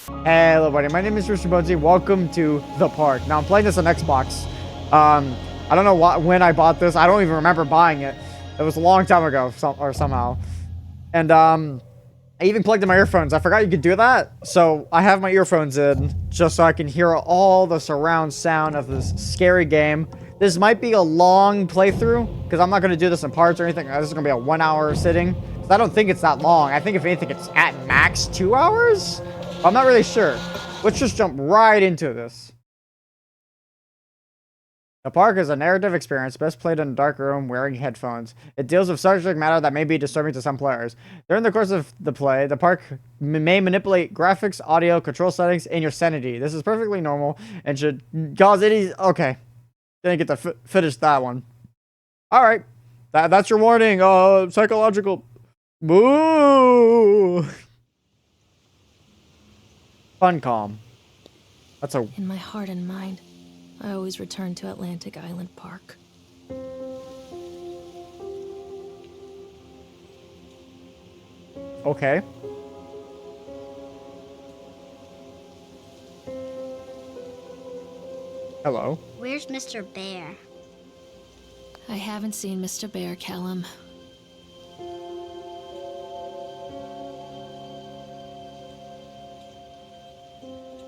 Hello, everybody. My name is MrBonesy. Welcome to the park. Now, I'm playing this on Xbox. I don't know when I bought this. I don't even remember buying it. It was a long time ago, somehow. And, I even plugged in my earphones. I forgot you could do that. So, I have my earphones in just so I can hear all the surround sound of this scary game. This might be a long playthrough, because I'm not going to do this in parts or anything. This is going to be a 1 hour sitting. I don't think it's that long. I think, if anything, it's at max 2 hours? I'm not really sure. Let's just jump right into this. The park is a narrative experience best played in a dark room wearing headphones. It deals with subject matter that may be disturbing to some players. During the course of the play, the park may manipulate graphics, audio, control settings, and your sanity. This is perfectly normal and should cause any... Okay. Didn't get to finish that one. Alright. That's your warning. Psychological... Boo! Funcom. That's a... In my heart and mind, I always return to Atlantic Island Park. Okay. Hello. Where's Mr. Bear? I haven't seen Mr. Bear, Callum.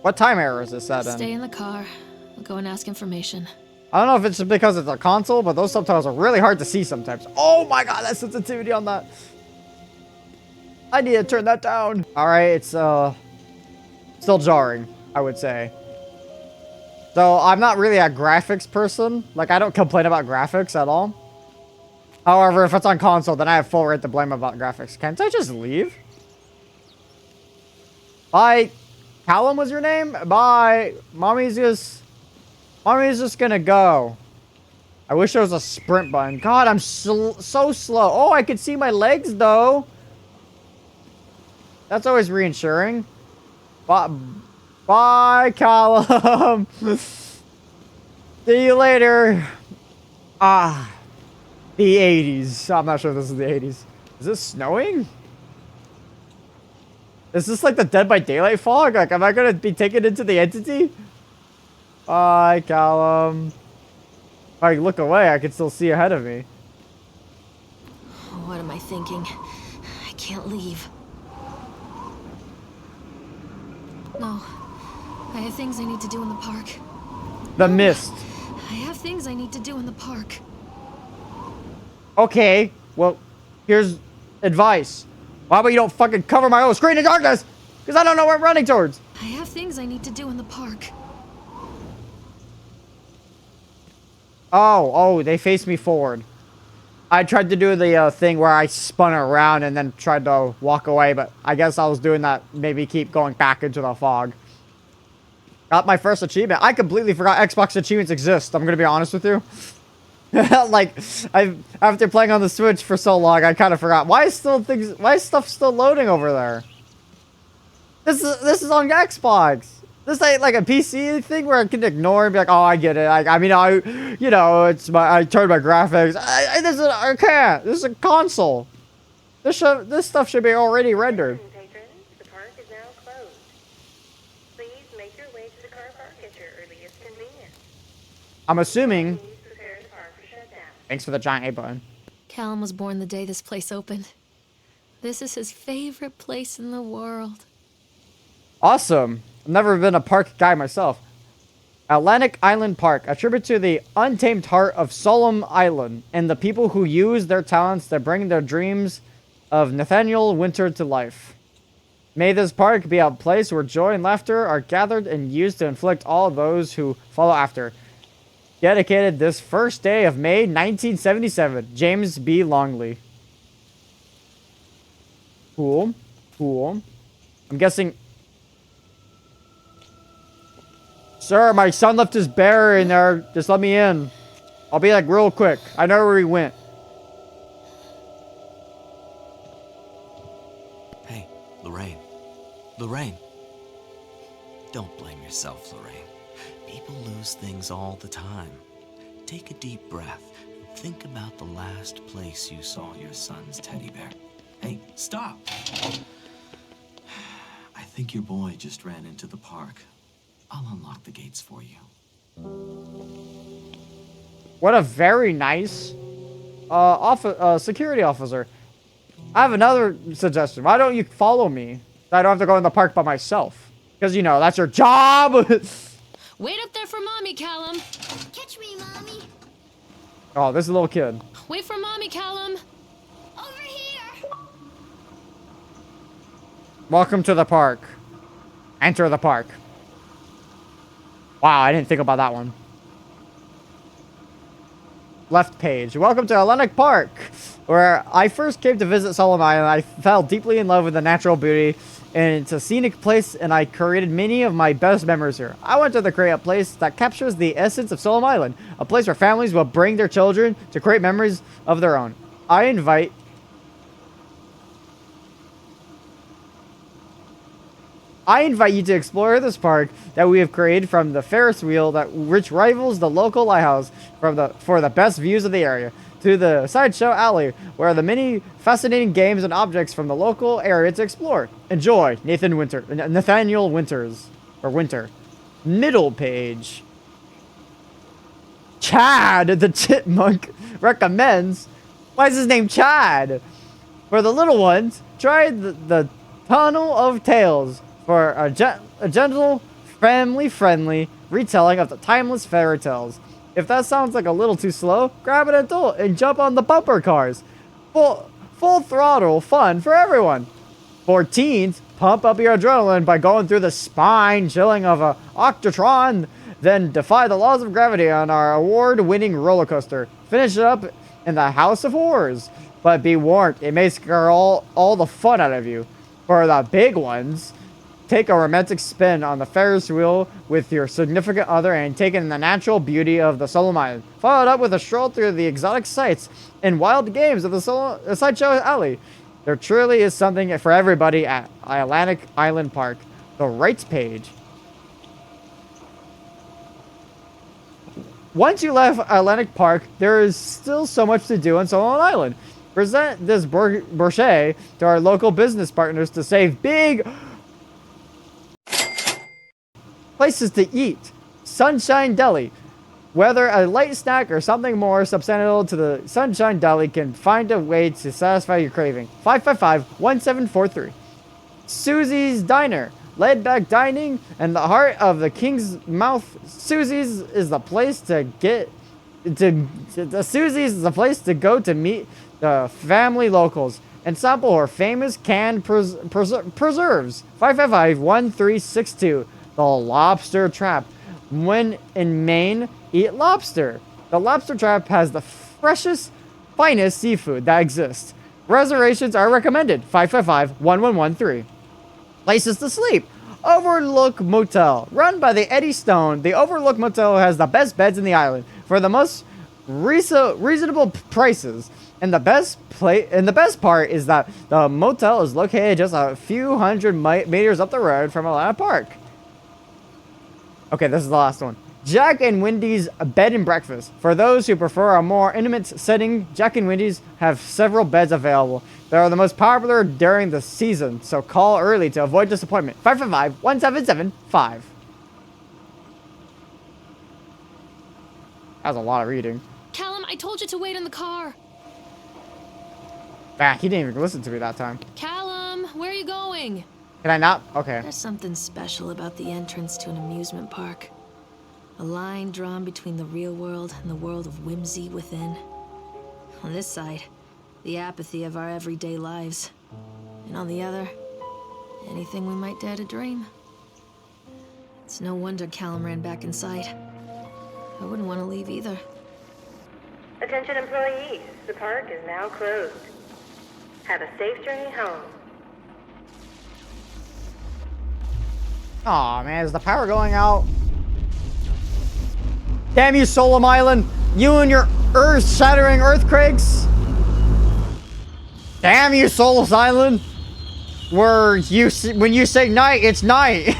What time era is this set in? Stay in the car. I'll go and ask information. I don't know if it's just because it's a console, but those subtitles are really hard to see sometimes. Oh my god, that sensitivity on that. I need to turn that down. Alright, it's still jarring, I would say. So, I'm not really a graphics person. Like, I don't complain about graphics at all. However, if it's on console, then I have full right to blame about graphics. Can't I just leave? Bye. Callum was your name? Bye. Mommy's just gonna go. I wish there was a sprint button. God, I'm so slow. Oh, I can see my legs, though. That's always reassuring. Bye, Callum. See you later. Ah. The 80s. I'm not sure if this is the 80s. Is this snowing? Is this like the Dead by Daylight fog? Like, am I gonna be taken into the entity? Bye, Callum. If I look away, I can still see ahead of me. What am I thinking? I can't leave. No. I have things I need to do in the park. The mist. I have things I need to do in the park. Okay, well, here's advice. Why about you don't fucking cover my whole screen in darkness? Because I don't know where I'm running towards. I have things I need to do in the park. Oh, they face me forward. I tried to do the thing where I spun around and then tried to walk away, but I guess I was doing that, maybe keep going back into the fog. Got my first achievement. I completely forgot Xbox achievements exist, I'm gonna be honest with you. Like, after playing on the Switch for so long, I kind of forgot. Why is stuff still loading over there? This is on Xbox. This ain't like a PC thing where I can ignore and be like, oh, I get it. I mean, I turned my graphics. I can't. This is a console. This stuff should be already rendered. The park is now closed. Please make your way to the car park at your earliest convenience. I'm assuming. Please prepare the park for shutdown. Thanks for the giant A button. Callum was born the day this place opened. This is his favorite place in the world. Awesome. I've never been a park guy myself. Atlantic Island Park, a tribute to the untamed heart of Solemn Island and the people who use their talents to bring their dreams of Nathaniel Winter to life. May this park be a place where joy and laughter are gathered and used to inflict all those who follow after. Dedicated this first day of May 1977, James B. Longley. Cool. Cool. I'm guessing... Sir, my son left his bear in there. Just let me in. I'll be like real quick. I know where he went. Hey, Lorraine. Lorraine. Don't blame yourself, Lorraine. People lose things all the time. Take a deep breath and think about the last place you saw your son's teddy bear. Hey, stop! I think think your boy just ran into the park. I'll unlock the gates for you. What a very nice security officer. I have another suggestion. Why don't you follow me? So I don't have to go in the park by myself. Because, you know, that's your job. Wait up there for Mommy, Callum. Catch me, Mommy. Oh, this little kid. Wait for Mommy, Callum. Over here. Welcome to the park. Enter the park. Wow, I didn't think about that one. Left page. Welcome to Atlantic Park, where I first came to visit Solomon Island. I fell deeply in love with the natural beauty, and it's a scenic place, and I created many of my best memories here. I want to create a place that captures the essence of Solomon Island, a place where families will bring their children to create memories of their own. I invite you to explore this park that we have created, from the Ferris wheel which rivals the local lighthouse for the best views of the area, to the sideshow alley where are the many fascinating games and objects from the local area to explore. Enjoy, Nathaniel Winters, or Winter. Middle page. Chad the Chipmunk recommends. Why is his name Chad? For the little ones, try the Tunnel of Tales. For a gentle, family-friendly retelling of the timeless fairy tales. If that sounds like a little too slow, grab an adult and jump on the bumper cars. Full throttle fun for everyone. For teens, pump up your adrenaline by going through the spine chilling of a Octotron, then defy the laws of gravity on our award-winning roller coaster. Finish it up in the House of Horrors. But be warned, it may scare all the fun out of you. For the big ones, take a romantic spin on the Ferris wheel with your significant other and take in the natural beauty of the Solomon Island. Follow it up with a stroll through the exotic sights and wild games of the Sideshow Alley. There truly is something for everybody at Atlantic Island Park. The rights page. Once you left Atlantic Park, there is still so much to do on Solomon Island. Present this brochure to our local business partners to save big places to eat. Sunshine Deli. Whether a light snack or something more substantial to the Sunshine Deli can find a way to satisfy your craving. 555-1743. Susie's Diner. Laid back dining in the heart of the King's Mouth. Susie's is the place to Susie's is the place to go to meet the family locals and sample her famous canned preserves. 555-1362. The Lobster Trap. When in Maine, eat lobster. The Lobster Trap has the freshest, finest seafood that exists. Reservations are recommended. 555-1113. Places to sleep. Overlook Motel. Run by the Eddie Stone, the Overlook Motel has the best beds in the island for the most reasonable prices. And the best part is that the motel is located just a few hundred meters up the road from Atlanta Park. Okay, this is the last one. Jack and Wendy's Bed and Breakfast. For those who prefer a more intimate setting, Jack and Wendy's have several beds available. They are the most popular during the season, so call early to avoid disappointment. 555-1775. That was a lot of reading. Callum, I told you to wait in the car. Ah, he didn't even listen to me that time. Callum, where are you going? Can I not? Okay. There's something special about the entrance to an amusement park. A line drawn between the real world and the world of whimsy within. On this side, the apathy of our everyday lives. And on the other, anything we might dare to dream. It's no wonder Callum ran back inside. I wouldn't want to leave either. Attention employees, the park is now closed. Have a safe journey home. Aw, man, is the power going out? Damn you, Solomon Island! You and your earth-shattering earthquakes! Damn you, Solomon Island! When you say night, it's night!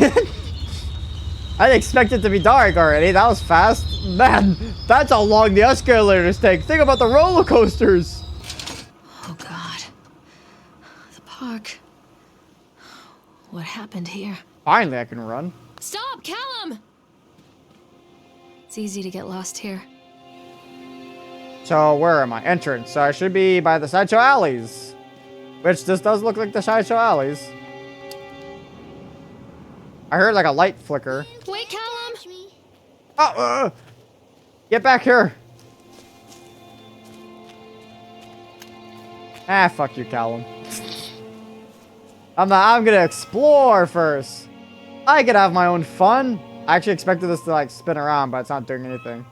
I didn't expect it to be dark already. That was fast. Man, that's how long the escalators take. Think about the roller coasters! Oh, God. The park. What happened here? Finally, I can run. Stop, Callum! It's easy to get lost here. So, where am I? Entrance. So, I should be by the sideshow alleys. Which, this does look like the sideshow alleys. I heard like a light flicker. Wait, Callum! Catch me. Oh, get back here. Ah, fuck you, Callum. I'm gonna explore first. I could have my own fun. I actually expected this to like spin around, but it's not doing anything.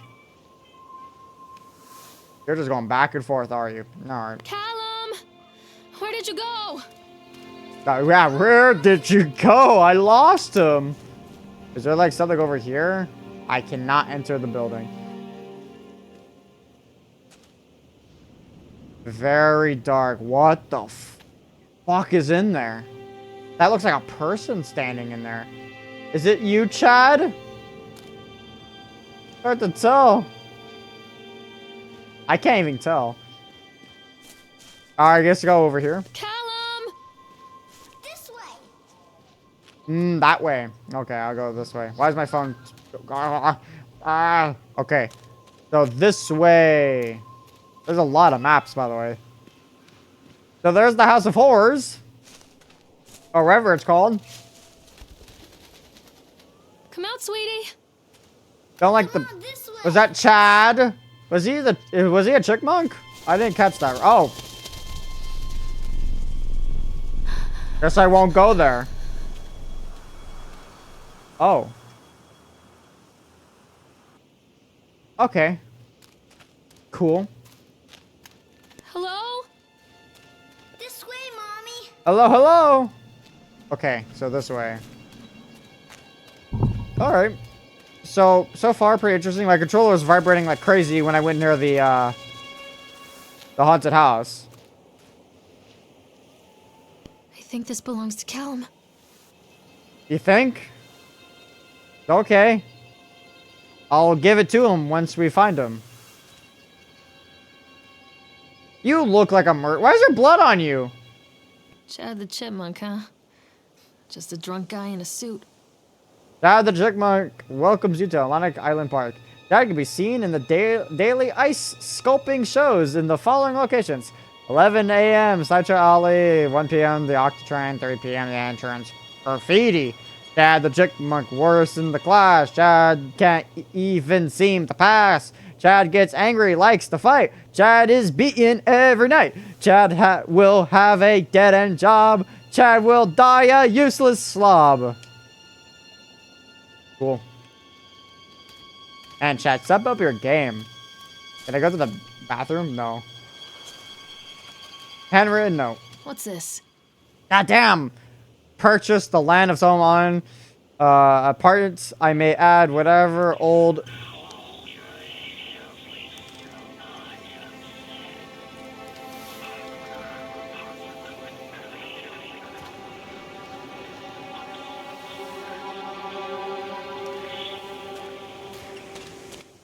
You're just going back and forth, are you? Alright. Callum! Where did you go? Yeah, where did you go? I lost him. Is there like something over here? I cannot enter the building. Very dark. What the fuck is in there? That looks like a person standing in there. Is it you, Chad? Hard to tell. I can't even tell. Alright, I guess go over here. Callum! This way. That way. Okay, I'll go this way. Why is my phone... Okay. So this way. There's a lot of maps, by the way. So there's the House of Horrors. Or whatever it's called. Come out, sweetie. Don't like the... Come on, this way. Was that Chad? Was he a chickmunk? I didn't catch that. Oh. Guess I won't go there. Oh. Okay. Cool. Hello? This way, Mommy. Hello, hello. Okay, so this way. Alright. So far, pretty interesting. My controller was vibrating like crazy when I went near the haunted house. I think this belongs to Callum. You think? Okay. I'll give it to him once we find him. You look like a Why is there blood on you? Chad the Chipmunk, huh? Just a drunk guy in a suit. Chad the Chipmunk welcomes you to Atlantic Island Park. Chad can be seen in the daily ice sculpting shows in the following locations. 11 a.m. Sideshow Alley, 1 p.m. the Octatrain, 3 p.m. the entrance. Graffiti. Chad the Chipmunk worse in the class. Chad can't even seem to pass. Chad gets angry, likes to fight. Chad is beaten every night. Chad will have a dead-end job. Chad will die a useless slob. Cool. And Chad, step up your game. Can I go to the bathroom? No. Handwritten note. What's this? Goddamn! Purchase the land of someone. Apartments, I may add whatever old...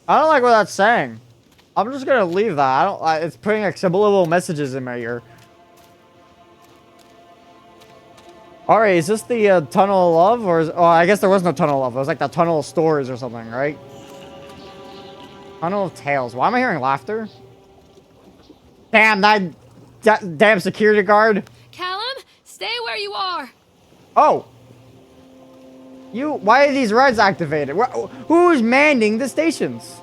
I don't like what that's saying. I'm just gonna leave that. It's putting like subliminal messages in my ear. Alright, is this the Tunnel of Love? Or is... Oh, I guess there was no Tunnel of Love. It was like the Tunnel of Stories or something, right? Tunnel of Tales. Why am I hearing laughter? Damn, that damn security guard. Callum, stay where you are. Oh. Why are these rides activated? Who's manning the stations?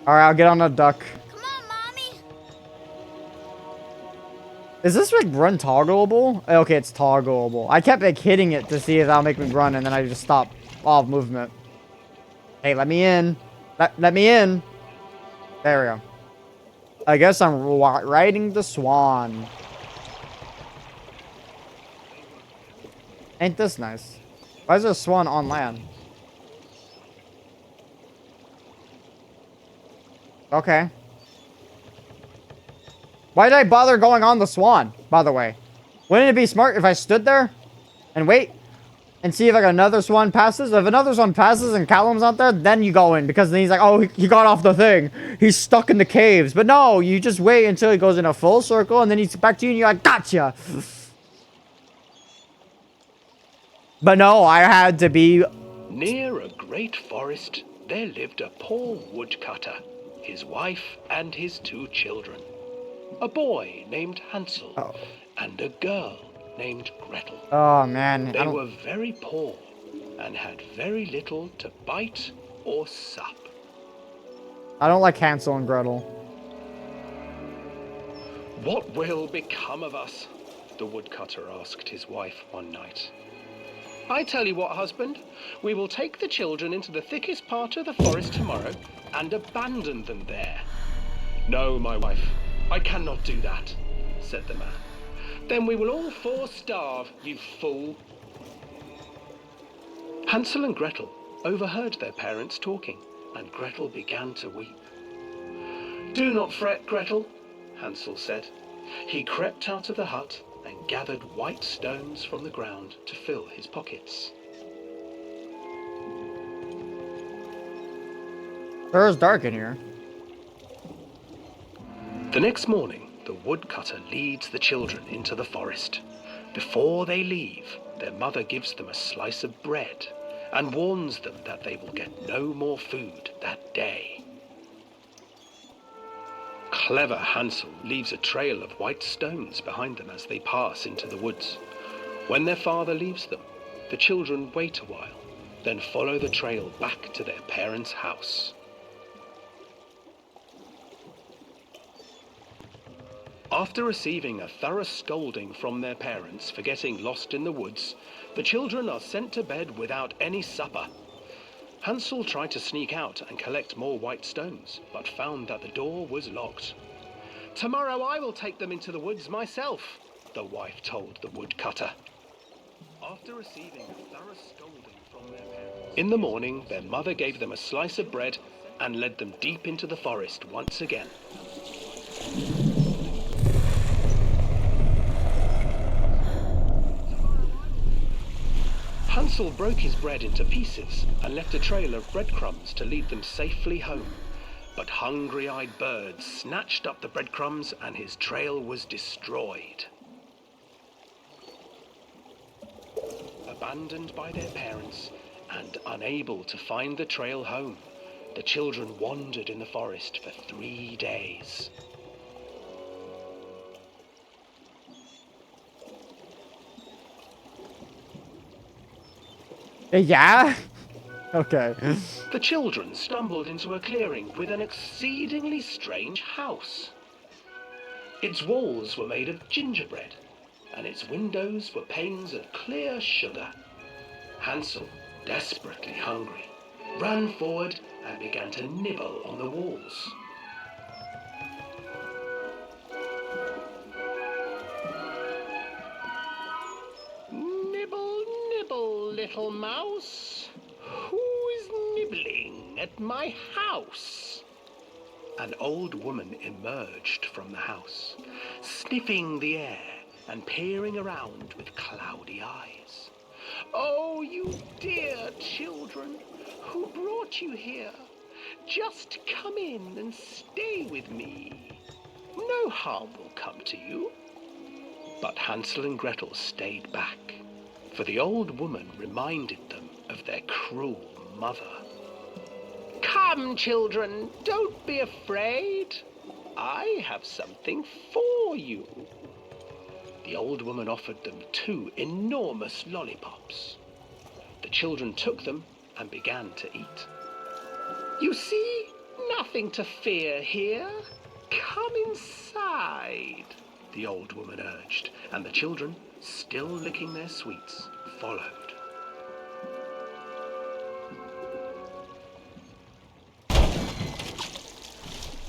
Alright, I'll get on a duck. Come on, Mommy. Is this like run toggleable? Okay, it's toggleable. I kept like hitting it to see if that'll make me run, and then I just stopped all movement. Hey, let me in. Let me in. There we go. I guess I'm riding the swan. Ain't this nice? Why is there a swan on land? Okay. Why did I bother going on the swan, by the way? Wouldn't it be smart if I stood there and wait and see if like another swan passes? If another swan passes and Callum's not there, then you go in, because then he's like, oh, he got off the thing. He's stuck in the caves. But no, you just wait until he goes in a full circle, and then he's back to you and you're like, gotcha. But no, I had to be... Near a great forest, there lived a poor woodcutter, his wife and his 2 children. A boy named Hansel and a girl named Gretel. Oh, man. They were very poor and had very little to bite or sup. I don't like Hansel and Gretel. What will become of us? The woodcutter asked his wife one night. I tell you what, husband, we will take the children into the thickest part of the forest tomorrow and abandon them there. No, my wife, I cannot do that, said the man. Then we will all 4 starve, you fool. Hansel and Gretel overheard their parents talking, and Gretel began to weep. Do not fret, Gretel, Hansel said. He crept out of the hut and gathered white stones from the ground to fill his pockets. Sure is dark in here. The next morning, the woodcutter leads the children into the forest. Before they leave, their mother gives them a slice of bread and warns them that they will get no more food that day. Clever Hansel leaves a trail of white stones behind them as they pass into the woods. When their father leaves them, the children wait a while, then follow the trail back to their parents' house. After receiving a thorough scolding from their parents for getting lost in the woods, the children are sent to bed without any supper. Hansel tried to sneak out and collect more white stones, but found that the door was locked. Tomorrow I will take them into the woods myself, the wife told the woodcutter. After receiving a thorough scolding from their parents, in the morning their mother gave them a slice of bread and led them deep into the forest once again. Hansel broke his bread into pieces and left a trail of breadcrumbs to lead them safely home. But hungry-eyed birds snatched up the breadcrumbs and his trail was destroyed. Abandoned by their parents and unable to find the trail home, the children wandered in the forest for 3 days. Yeah? Okay. The children stumbled into a clearing with an exceedingly strange house. Its walls were made of gingerbread, and its windows were panes of clear sugar. Hansel, desperately hungry, ran forward and began to nibble on the walls. Nibble, nibble, little mouse. Who is nibbling at my house? An old woman emerged from the house, sniffing the air and peering around with cloudy eyes. Oh, you dear children, who brought you here? Just come in and stay with me. No harm will come to you. But Hansel and Gretel stayed back, for the old woman reminded them of their cruel mother. Come, children, don't be afraid. I have something for you. The old woman offered them 2 enormous lollipops. The children took them and began to eat. You see, nothing to fear here. Come inside, the old woman urged, and the children, still licking their sweets, followed.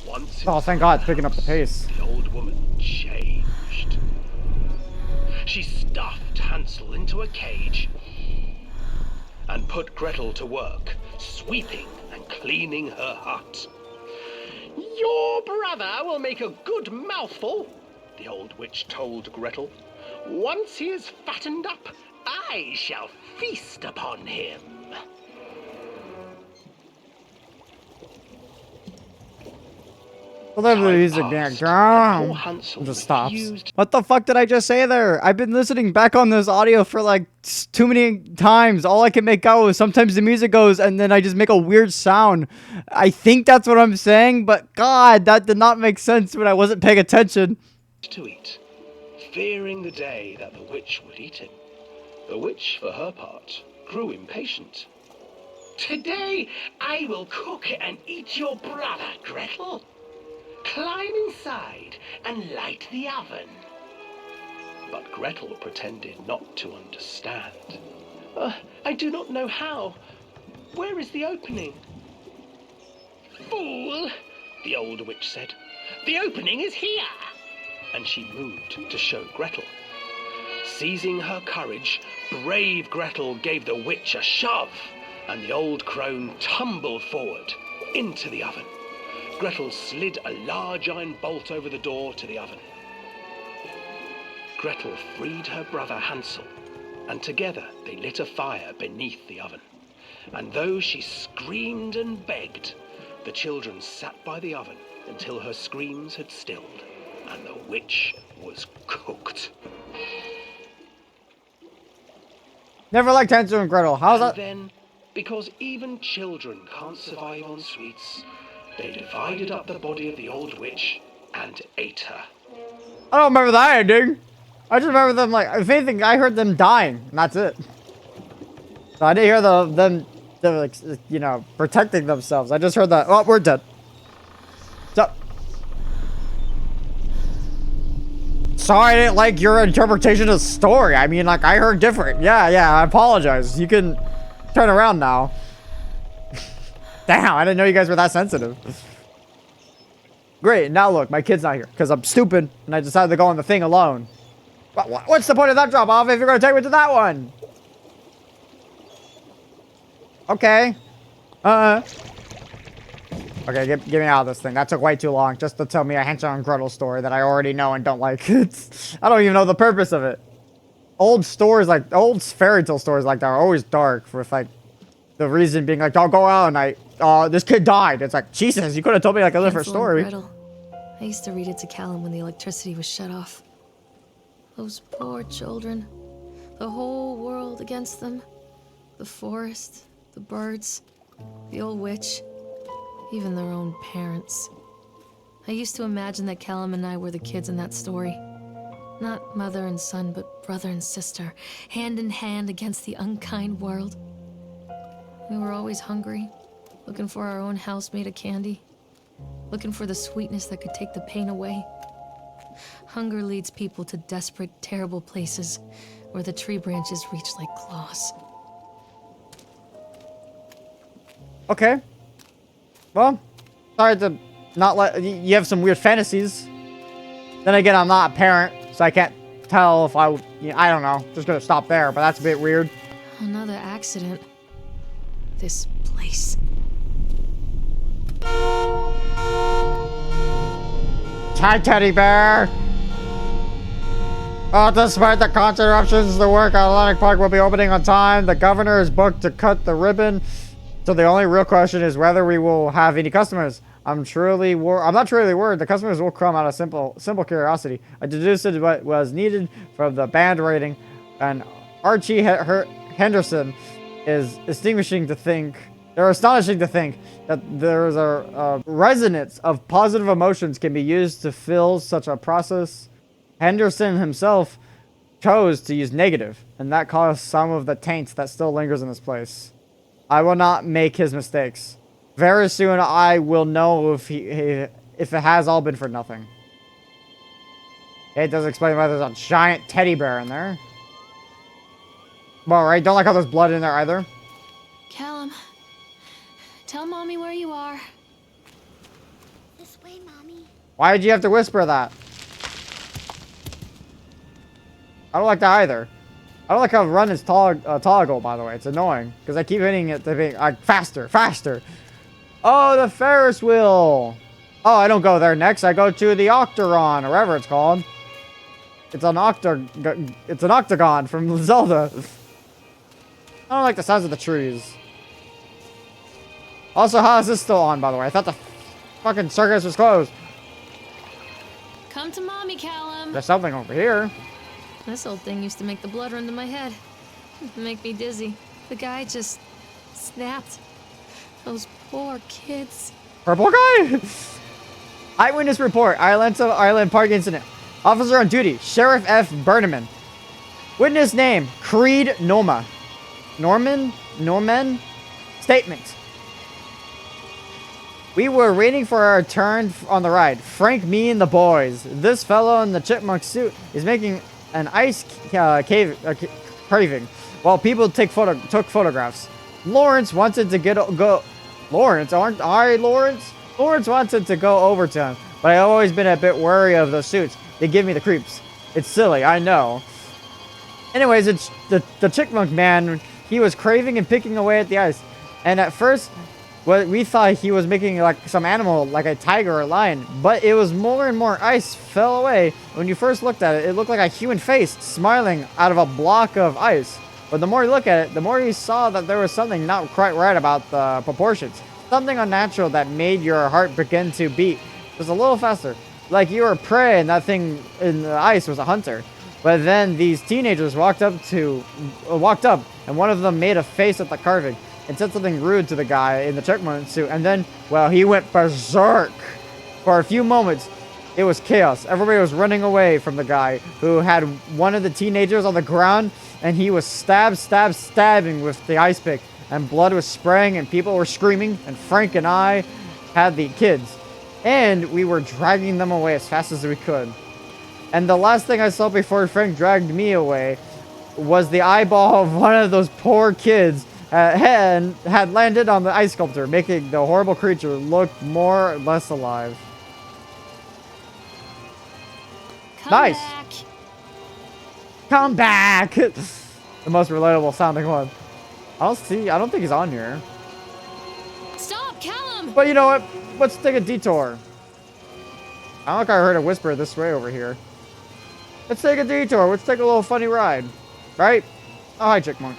Once Oh, thank God, picking up the pace. The old woman changed. She stuffed Hansel into a cage and put Gretel to work, sweeping and cleaning her hut. Your brother will make a good mouthful, the old witch told Gretel. Once he is fattened up, I shall feast upon him. Well, then the Time music passed, being and poor Hansel just stops. refused. What the fuck did I just say there? I've been listening back on this audio for like too many times. All I can make out is sometimes the music goes and then I just make a weird sound. I think that's what I'm saying, but God, that did not make sense when I wasn't paying attention. To eat, fearing the day that the witch would eat him. The witch, for her part, grew impatient. Today I will cook and eat your brother, Gretel. Climb inside and light the oven. But Gretel pretended not to understand. I do not know how. Where is the opening? Fool, the old witch said. The opening is here. And she moved to show Gretel. Seizing her courage, brave Gretel gave the witch a shove, and the old crone tumbled forward into the oven. Gretel slid a large iron bolt over the door to the oven. Gretel freed her brother Hansel, and together they lit a fire beneath the oven. And though she screamed and begged, the children sat by the oven until her screams had stilled, and the witch was cooked. Never liked Hansel and Gretel. How's And that? then, because even children can't survive on sweets, they divided up the body of the old witch and ate her. I don't remember that ending. I just remember them like, if anything, I heard them dying, and that's it. So I didn't hear them like, you know, protecting themselves. I just heard that. Oh, we're dead. So. Sorry, I didn't like your interpretation of the story. I mean, like, I heard different. Yeah, I apologize. You can turn around now. Damn, I didn't know you guys were that sensitive. Great, now look, my kid's not here because I'm stupid and I decided to go on the thing alone. What's the point of that drop off if you're going to take me to that one? Okay. Okay, get me out of this thing. That took way too long just to tell me a Hansel and Gretel story that I already know and don't like. I don't even know the purpose of it. Old stories like, old fairy tale stories like that are always dark with like, the reason being like, don't go out at night. This kid died. It's like, Jesus, you could have told me like a different Hansel and story. Gretel. I used to read it to Callum when the electricity was shut off. Those poor children. The whole world against them. The forest, the birds, the old witch, even their own parents. I used to imagine that Callum and I were the kids in that story. Not mother and son, but brother and sister, hand in hand against the unkind world. We were always hungry, looking for our own house made of candy, looking for the sweetness that could take the pain away. Hunger leads people to desperate, terrible places where the tree branches reach like claws. Okay. Well, sorry to not let you have some weird fantasies. Then again, I'm not a parent, so I can't tell if I don't know. Just gonna stop there, but that's a bit weird. Another accident. This place. Hi, teddy bear. Despite the constant interruptions, the work at Atlantic Park will be opening on time. The governor is booked to cut the ribbon. So the only real question is whether we will have any customers. I'm not truly worried. The customers will come out of simple curiosity. I deduced what was needed from the band rating, and Archie Henderson is astonishing to think that there is a resonance of positive emotions can be used to fill such a process. Henderson himself chose to use negative, and that caused some of the taint that still lingers in this place. I will not make his mistakes. Very soon I will know if it has all been for nothing. It does explain why there's a giant teddy bear in there. Well, right, don't like how there's blood in there either. Callum, tell Mommy where you are. This way, Mommy. Why did you have to whisper that? I don't like that either. I don't like how run is toggle, by the way. It's annoying because I keep hitting it to be like faster. Oh, the Ferris wheel. Oh, I don't go there next. I go to the Octagon, or whatever it's called. It's an octagon from Zelda. I don't like the size of the trees. Also, how is this still on, by the way? I thought the fucking circus was closed. on to mommy, Callum. There's something over here. This old thing used to make the blood run to my head. Make me dizzy. The guy just snapped. Those poor kids. Purple guy? Eyewitness report. Island Park incident. Officer on duty. Sheriff F. Burneman. Witness name. Creed Noma. Norman? Statement. We were waiting for our turn on the ride. Frank, me, and the boys. This fellow in the chipmunk suit is making an ice craving while people took photographs. Lawrence wanted to go. Lawrence, aren't I Lawrence? Lawrence wanted to go over to him, but I've always been a bit wary of those suits. They give me the creeps. It's silly, I know. Anyways, it's the chipmunk man. He was craving and picking away at the ice, and at first, we thought he was making like some animal, like a tiger or a lion, but it was more and more ice fell away. When you first looked at it, it looked like a human face smiling out of a block of ice. But the more you look at it, the more you saw that there was something not quite right about the proportions. Something unnatural that made your heart begin to beat just a little faster. Like you were prey and that thing in the ice was a hunter. But then these teenagers walked up and one of them made a face at the carving and said something rude to the guy in the chipmunk suit. And then, well, he went berserk. For a few moments, it was chaos. Everybody was running away from the guy who had one of the teenagers on the ground, and he was stabbing with the ice pick, and blood was spraying, and people were screaming, and Frank and I had the kids, and we were dragging them away as fast as we could. And the last thing I saw before Frank dragged me away was the eyeball of one of those poor kids had landed on the ice sculpture, making the horrible creature look more or less alive. Come Nice. back. Come back! The most relatable sounding one. I don't think he's on here. Stop, Callum! But you know what? Let's take a detour. I don't think I heard a whisper this way over here. Let's take a detour. Let's take a little funny ride. Right? Oh, hi, Chickmunk.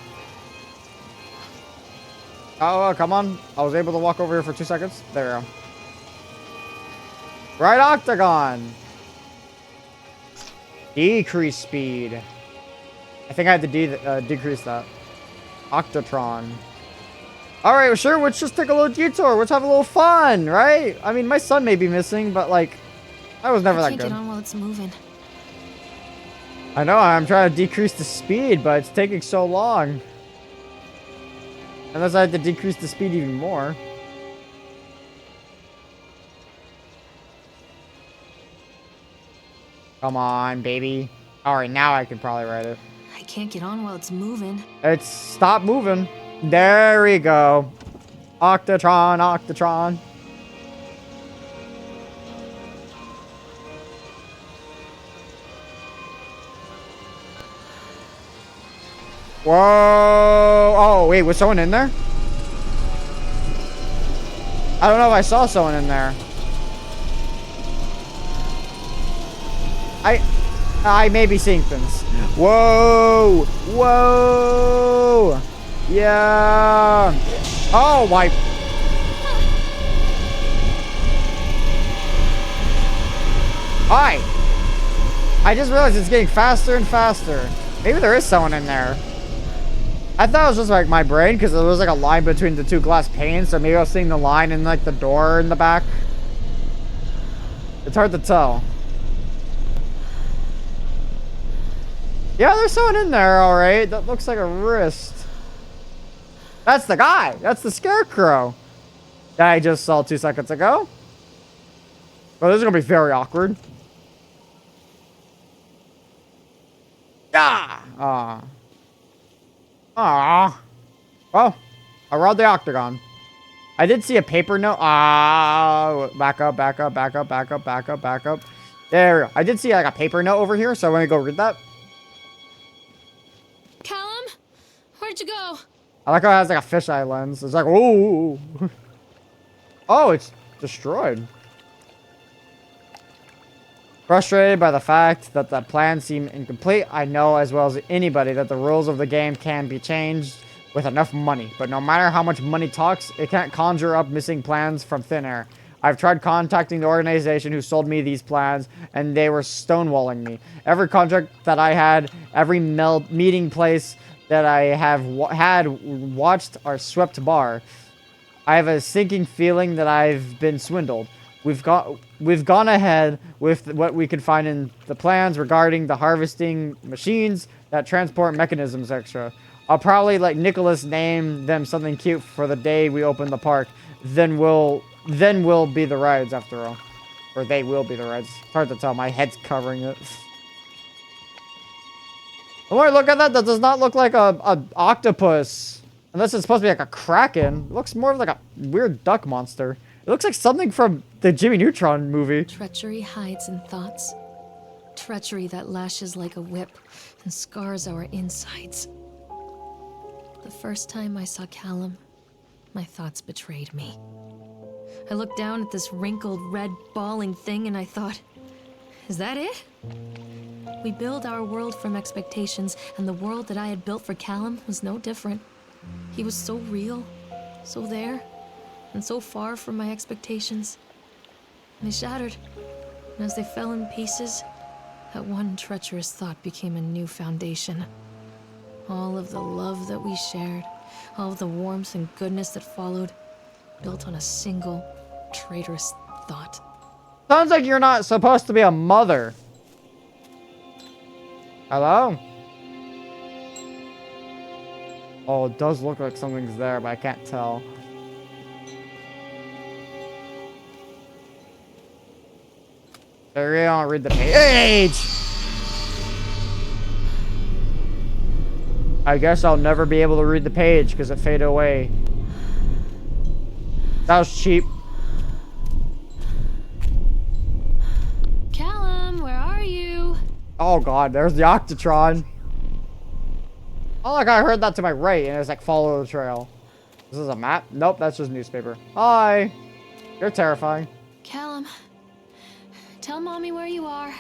Oh, come on. I was able to walk over here for 2 seconds. There we go. Right octagon. Decrease speed. I think I had to decrease that. Octatron. Alright, well, sure, let's just take a little detour. Let's have a little fun, right? I mean, my son may be missing, but, like, I was never that Can't good. get on while it's moving. I know, I'm trying to decrease the speed, but it's taking so long. Unless I had to decrease the speed even more. Come on, baby. Alright, now I can probably ride it. I can't get on while it's moving. It's stop moving. There we go. Octatron, Octatron. Whoa! Oh, wait, was someone in there? I don't know if I saw someone in there. I may be seeing things. Whoa! Whoa! Yeah! Oh my! Hi! I just realized it's getting faster and faster. Maybe there is someone in there. I thought it was just like my brain because there was like a line between the two glass panes, so maybe I was seeing the line in like the door in the back. It's hard to tell. Yeah, there's someone in there, alright. That looks like a wrist. That's the guy. That's the scarecrow that I just saw 2 seconds ago. Well, this is going to be very awkward. Ah! Well, I rode the octagon. I did see a paper note. Back up. There we go. I did see like a paper note over here, so I'm going to go read that. Callum? Where'd you go? I like how it has like a fisheye lens. It's like, ooh. Oh, it's destroyed. Frustrated by the fact that the plans seem incomplete, I know as well as anybody that the rules of the game can be changed with enough money. But no matter how much money talks, it can't conjure up missing plans from thin air. I've tried contacting the organization who sold me these plans, and they were stonewalling me. Every contract that I had, every meeting place that I have watched are swept bar. I have a sinking feeling that I've been swindled. We've gone ahead with what we could find in the plans regarding the harvesting machines that transport mechanisms extra. I'll probably let Nicholas name them something cute for the day we open the park. Then we'll be the rides after all. Or they will be the rides. It's hard to tell. My head's covering it. The more I look at that, that does not look like a octopus. Unless it's supposed to be like a kraken. It looks more like a weird duck monster. It looks like something from the Jimmy Neutron movie. Treachery hides in thoughts. Treachery that lashes like a whip and scars our insides. The first time I saw Callum, my thoughts betrayed me. I looked down at this wrinkled, red, bawling thing and I thought, is that it? We build our world from expectations, and the world that I had built for Callum was no different. He was so real, so there, and so far from my expectations. And they shattered, and as they fell in pieces, that one treacherous thought became a new foundation. All of the love that we shared, all of the warmth and goodness that followed, built on a single, traitorous thought. Sounds like you're not supposed to be a mother. Hello? Oh, it does look like something's there, but I can't tell. I really don't read the page. I guess I'll never be able to read the page because it faded away. That was cheap. Callum, where are you? Oh god, there's the Octotron. Oh, like I heard that to my right, and it's like follow the trail. This is a map? Nope, that's just newspaper. Hi. You're terrifying. Callum, tell Mommy where you are.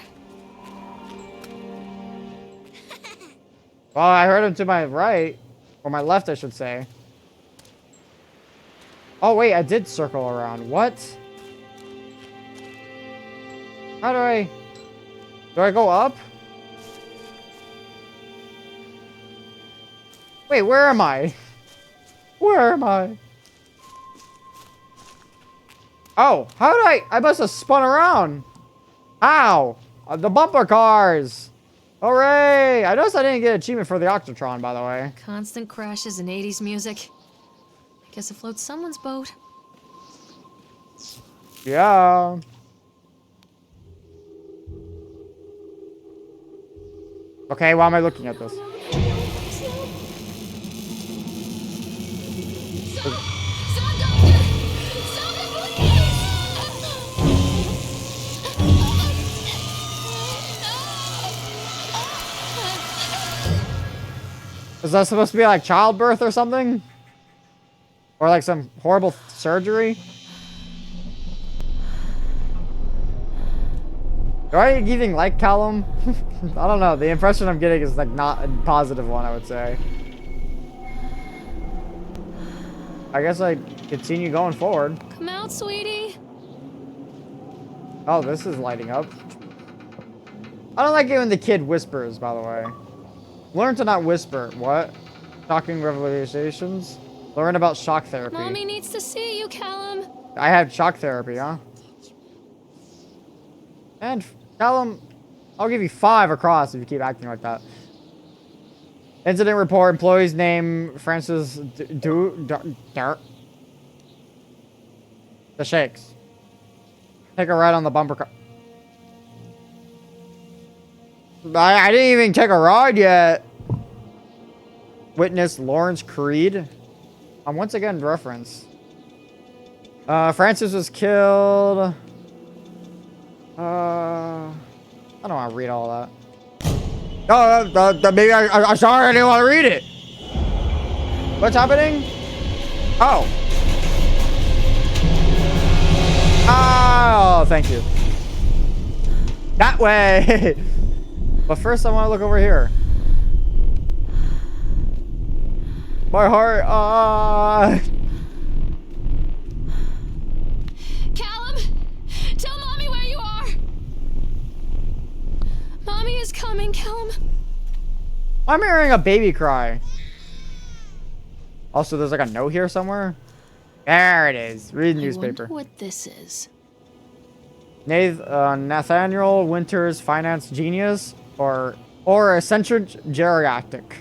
Well, I heard him to my right. Or my left, I should say. Oh, wait, I did circle around. What? How do I... Do I go up? Wait, where am I? Where am I? Oh, how did I must have spun around. Ow! The bumper cars! Hooray! I noticed I didn't get an achievement for the Octotron, by the way. Constant crashes and 80s music. I guess it floats someone's boat. Yeah. Okay, why am I looking at this? Is that supposed to be like childbirth or something? Or like some horrible surgery? Do I even like Callum? I don't know. The impression I'm getting is like not a positive one, I would say. I guess I continue going forward. Come out, sweetie. Oh, this is lighting up. I don't like it when the kid whispers, by the way. Learn to not whisper. What? Shocking revelations? Learn about shock therapy. Mommy needs to see you, Callum. I had shock therapy, huh? And Callum, I'll give you 5 across if you keep acting like that. Incident report. Employee's name Francis The Shakes. Take a ride on the bumper car. I didn't even take a ride yet. Witness Lawrence Creed. I'm once again reference. Francis was killed. I don't want to read all that. Oh, maybe I'm sorry, I didn't want to read it. What's happening? Oh. Oh, thank you. That way. But first, I want to look over here. My heart. Callum, Mommy is coming, Callum. I'm hearing a baby cry. Also, there's like a note here somewhere. There it is. Read the newspaper. I wonder what this is. Nathaniel Winter's finance genius or eccentric geriatric.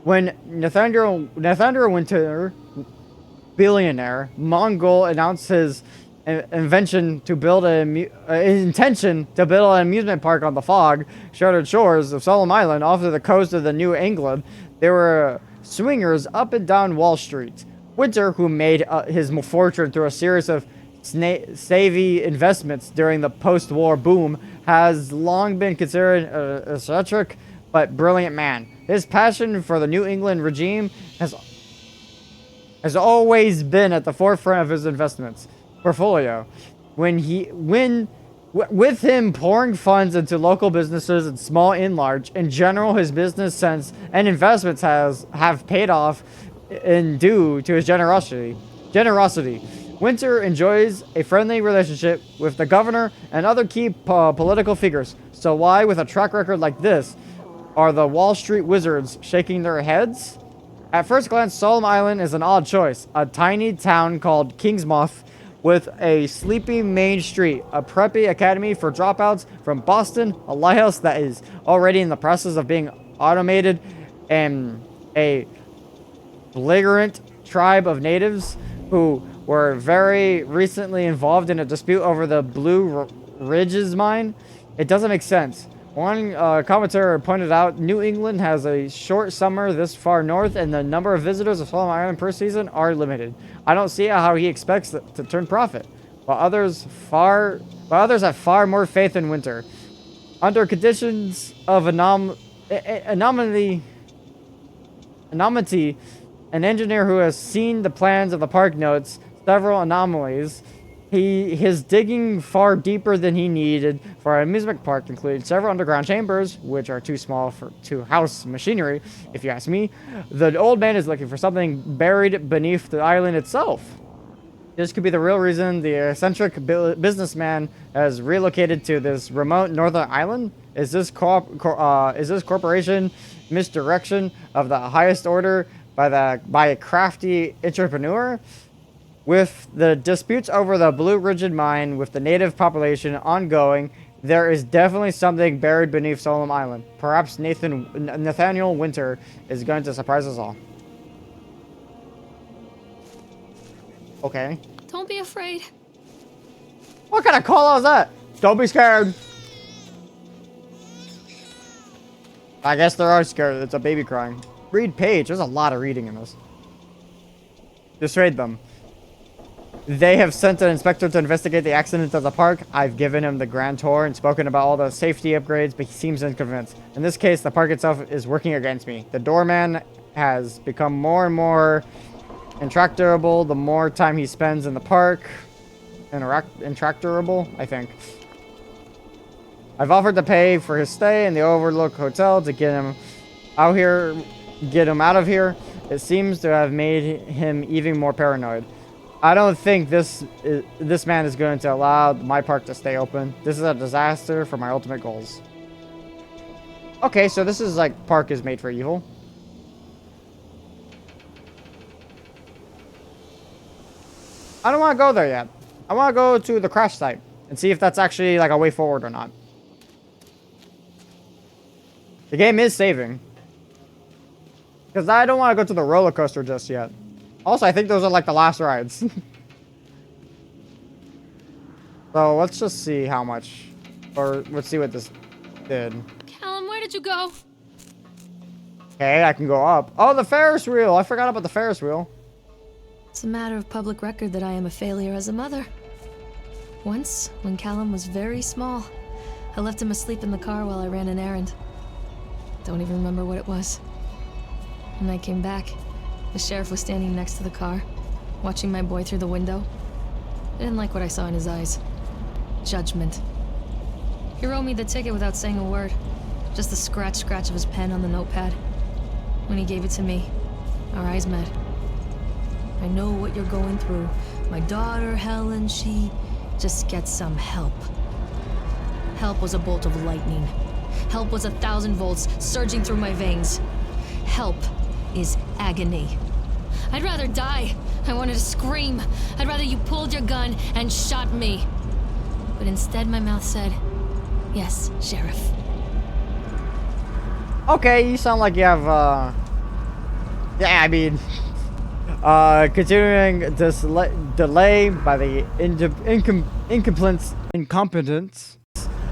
When Nathaniel Winter, billionaire Mongol, announced his intention to build an amusement park on the fog-shuttered shores of Solemn Island off of the coast of the New England, there were swingers up and down Wall Street. Winter, who made his fortune through a series of savvy investments during the post-war boom, has long been considered an eccentric but brilliant man. His passion for the New England regime has always been at the forefront of his investments portfolio. With him pouring funds into local businesses and small and large, in general, his business sense and investments have paid off in due to his generosity. Winter enjoys a friendly relationship with the governor and other key political figures. So why, with a track record like this, are the Wall Street wizards shaking their heads? At first glance, Solemn Island is an odd choice. A tiny town called Kingsmouth with a sleepy main street, a preppy academy for dropouts from Boston, a lighthouse that is already in the process of being automated, and a belligerent tribe of natives who were very recently involved in a dispute over the Blue Ridges mine. It doesn't make sense. One commentator pointed out New England has a short summer this far north, and the number of visitors of Solemn Island per season are limited. I don't see how he expects to turn profit, while others have far more faith in Winter. Under conditions of anomaly, an engineer who has seen the plans of the park notes several anomalies. His digging far deeper than he needed for an amusement park included several underground chambers, which are too small to house machinery, if you ask me. The old man is looking for something buried beneath the island itself. This could be the real reason the eccentric businessman has relocated to this remote northern island. Is this corporation misdirection of the highest order by a crafty entrepreneur? With the disputes over the Blue Ridge mine with the native population ongoing, there is definitely something buried beneath Solemn Island. Perhaps Nathaniel Winter is going to surprise us all. Okay. Don't be afraid. What kind of call out is that? Don't be scared. I guess they are scared. It's a baby crying. Read page. There's a lot of reading in this. Dissuade them. They have sent an inspector to investigate the accident at the park. I've given him the grand tour and spoken about all the safety upgrades, but he seems unconvinced. In this case, the park itself is working against me. The doorman has become more and more intractable the more time he spends in the park. Intractable, I think. I've offered to pay for his stay in the Overlook Hotel to get him out of here. It seems to have made him even more paranoid. I don't think this man is going to allow my park to stay open. This is a disaster for my ultimate goals. Okay, so this is like park is made for evil. I don't want to go there yet. I want to go to the crash site and see if that's actually like a way forward or not. The game is saving. Because I don't want to go to the roller coaster just yet. Also, I think those are like the last rides. So let's just see how much, or let's see what this did. Callum, where did you go? Okay, I can go up. Oh, the Ferris wheel. I forgot about the Ferris wheel. It's a matter of public record that I am a failure as a mother. Once, when Callum was very small, I left him asleep in the car while I ran an errand. Don't even remember what it was. When I came back, the sheriff was standing next to the car, watching my boy through the window. I didn't like what I saw in his eyes. Judgment. He wrote me the ticket without saying a word. Just the scratch of his pen on the notepad. When he gave it to me, our eyes met. I know what you're going through. My daughter, Helen, she just gets some help. Help was a bolt of lightning. Help was 1,000 volts surging through my veins. Help is agony. I'd rather die. I wanted to scream. I'd rather you pulled your gun and shot me. But instead my mouth said, yes, Sheriff. Okay, you sound like you have, yeah, I mean, continuing this delay by the incompetence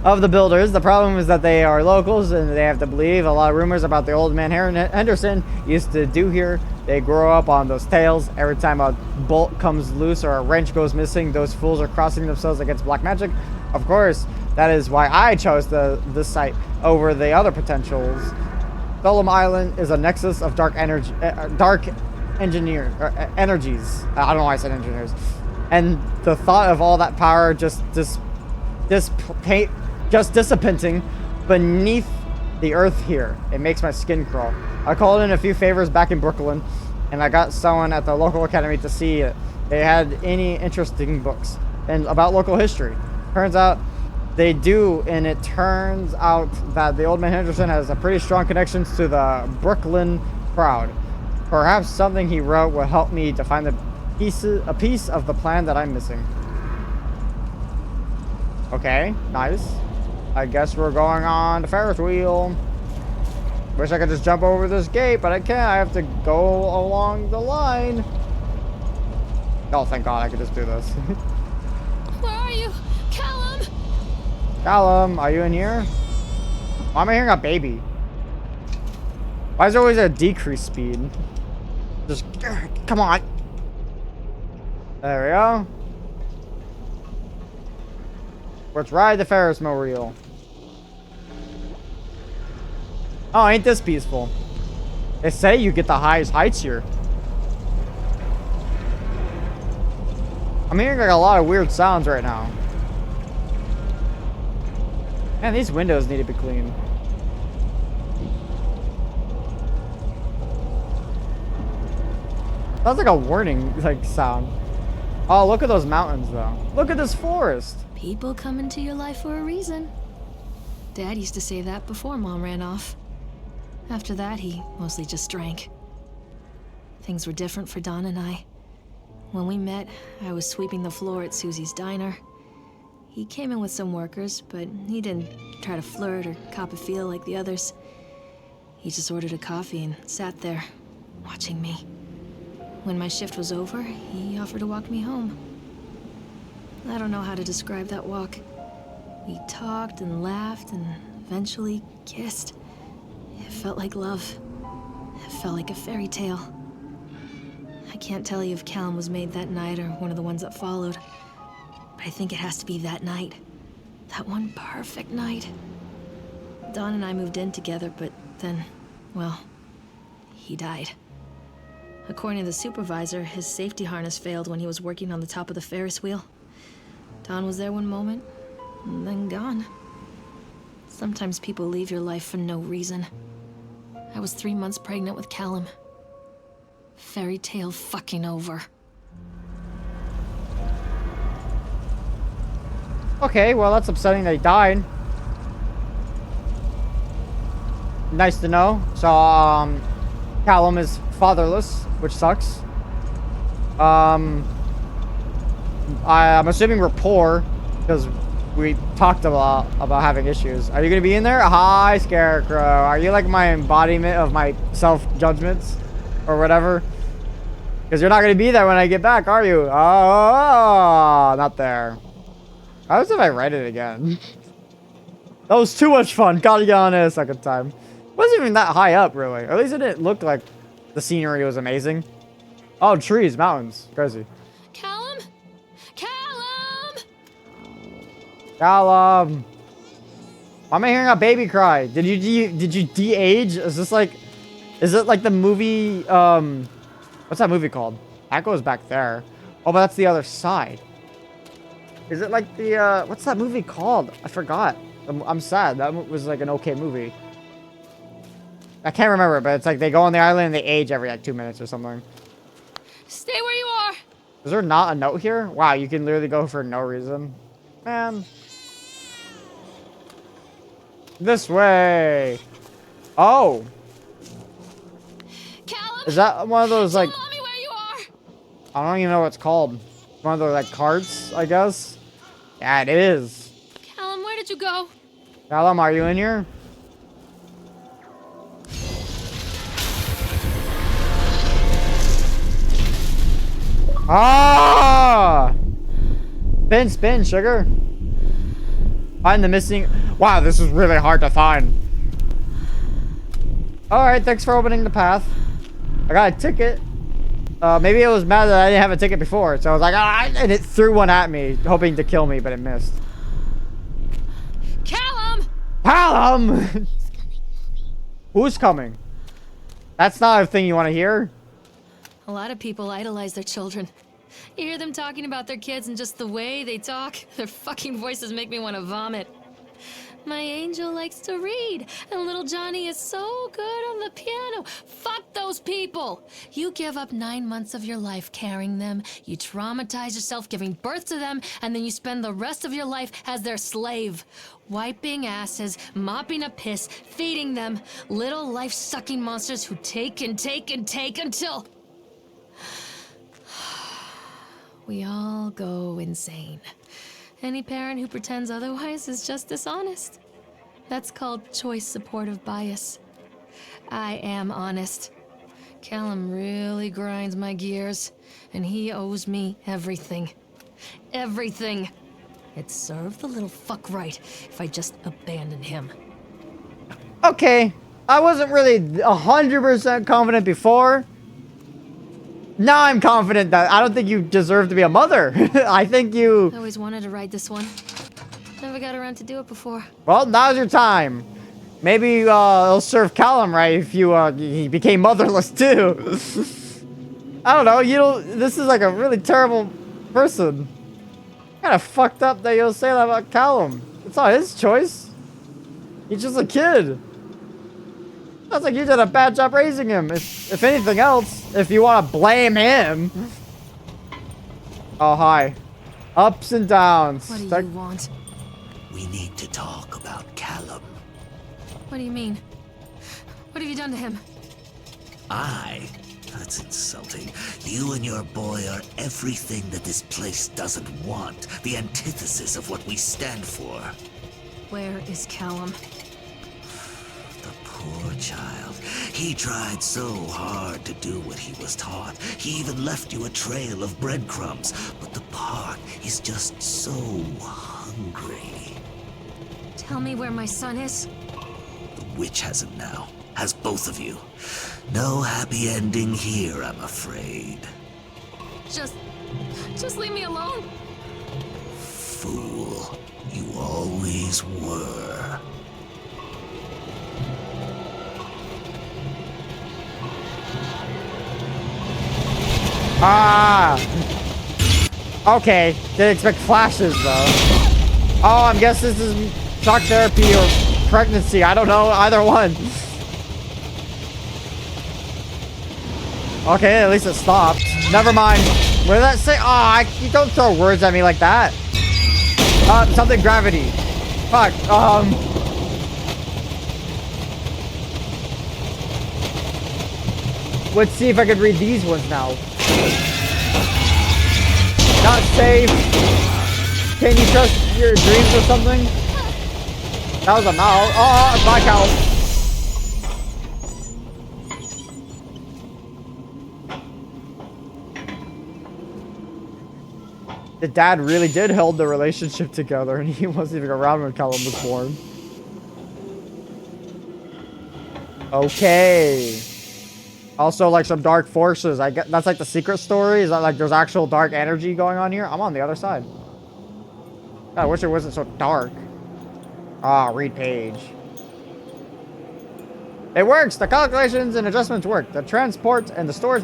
of the builders. The problem is that they are locals and they have to believe a lot of rumors about the old man Henderson used to do here. They grow up on those tales. Every time a bolt comes loose or a wrench goes missing, those fools are crossing themselves against black magic. Of course, that is why I chose this site over the other potentials. Solemn Island is a nexus of dark energies. I don't know why I said engineers. And the thought of all that power just dissipating beneath the earth here, it makes my skin crawl. I called in a few favors back in Brooklyn, and I got someone at the local academy to see if they had any interesting books and about local history. Turns out they do, and it turns out that the old man Henderson has a pretty strong connections to the Brooklyn crowd. Perhaps something he wrote will help me to find a piece of the plan that I'm missing. Okay, nice. I guess we're going on the Ferris wheel. Wish I could just jump over this gate, but I can't. I have to go along the line. Oh, thank God, I could just do this. Where are you? Callum! Callum, are you in here? Why am I hearing a baby? Why is there always a decreased speed? Just, come on. There we go. Let's ride the Ferris wheel. Oh, ain't this peaceful? They say you get the highest heights here. I'm hearing like a lot of weird sounds right now. Man, these windows need to be cleaned. Sounds like a warning like sound. Oh, look at those mountains though. Look at this forest. People come into your life for a reason. Dad used to say that before Mom ran off. After that, he mostly just drank. Things were different for Don and I. When we met, I was sweeping the floor at Susie's diner. He came in with some workers, but he didn't try to flirt or cop a feel like the others. He just ordered a coffee and sat there, watching me. When my shift was over, he offered to walk me home. I don't know how to describe that walk. We talked and laughed and eventually kissed. It felt like love. It felt like a fairy tale. I can't tell you if Callum was made that night or one of the ones that followed. But I think it has to be that night. That one perfect night. Dawn and I moved in together, but then, well, he died. According to the supervisor, his safety harness failed when he was working on the top of the Ferris wheel. Dawn was there one moment, and then gone. Sometimes people leave your life for no reason. I was 3 months pregnant with Callum. Fairy tale fucking over. Okay, well that's upsetting that he died. Nice to know. So, Callum is fatherless, which sucks. I'm assuming we're poor, because we talked about having issues. Are you gonna be in there? Hi, Scarecrow. Are you like my embodiment of my self-judgments? Or whatever? Because you're not gonna be there when I get back, are you? Oh, not there. How if I write it again? That was too much fun. Gotta get on it a second time. It wasn't even that high up, really. Or at least it didn't look like the scenery was amazing. Oh, trees, mountains. Crazy. Callum? Callum! Callum! Why am I hearing a baby cry? Did you de-age? Is this like... Is it like the movie... What's that movie called? That goes back there. Oh, but that's the other side. Is it like the... What's that movie called? I forgot. I'm sad. That was like an okay movie. I can't remember, but it's like they go on the island and they age every like 2 minutes or something. Stay where you are! Is there not a note here? Wow, you can literally go for no reason. Man. This way. Oh. Callum! Is that one of those, like... Tell Mommy where you are! I don't even know what it's called. One of those, like, carts, I guess? Yeah, it is. Callum, where did you go? Callum, are you in here? Ah! Spin, sugar. Find the missing... Wow, this is really hard to find. Alright, thanks for opening the path. I got a ticket. Maybe it was mad that I didn't have a ticket before. So I was like, ah, and it threw one at me, hoping to kill me, but it missed. Callum! Callum! Who's coming? That's not a thing you want to hear. A lot of people idolize their children. You hear them talking about their kids and just the way they talk, their fucking voices make me want to vomit. My angel likes to read, and little Johnny is so good on the piano. Fuck those people! You give up 9 months of your life carrying them, you traumatize yourself giving birth to them, and then you spend the rest of your life as their slave. Wiping asses, mopping up piss, feeding them. Little life-sucking monsters who take and take and take until... we all go insane. Any parent who pretends otherwise is just dishonest. That's called choice supportive bias. I am honest. Callum really grinds my gears, and he owes me everything. Everything. It'd serve the little fuck right if I just abandoned him. Okay. I wasn't really 100% confident before. Now I'm confident that I don't think you deserve to be a mother. I think you... I always wanted to ride this one. Never got around to do it before. Well, now's your time. Maybe it'll serve Callum right if you he became motherless too. I don't know. You don't... This is like a really terrible person. Kind of fucked up that you'll say that about Callum. It's not his choice. He's just a kid. Sounds like you did a bad job raising him. If anything else, if you want to blame him. Oh, hi. Ups and downs. What do you want? We need to talk about Callum. What do you mean? What have you done to him? That's insulting. You and your boy are everything that this place doesn't want. The antithesis of what we stand for. Where is Callum? Poor child. He tried so hard to do what he was taught. He even left you a trail of breadcrumbs. But the park is just so hungry. Tell me where my son is. The witch has him now. Has both of you. No happy ending here, I'm afraid. Just leave me alone. Fool. You always were. Ah! Okay, didn't expect flashes though. Oh, I guess this is shock therapy or pregnancy. I don't know, either one. Okay, at least it stopped. Never mind. What did that say? Oh, you don't throw words at me like that. Something gravity. Fuck, let's see if I could read these ones now. Not safe. Can you trust your dreams or something? That was a mouth. Oh, black out. The dad really did hold the relationship together, and he wasn't even around when Callum was born. Okay. Also, like some dark forces. I guess that's like the secret story. Is that like there's actual dark energy going on here? I'm on the other side. God, I wish it wasn't so dark. Ah, read page. It works. The calculations and adjustments work. The transport and the storage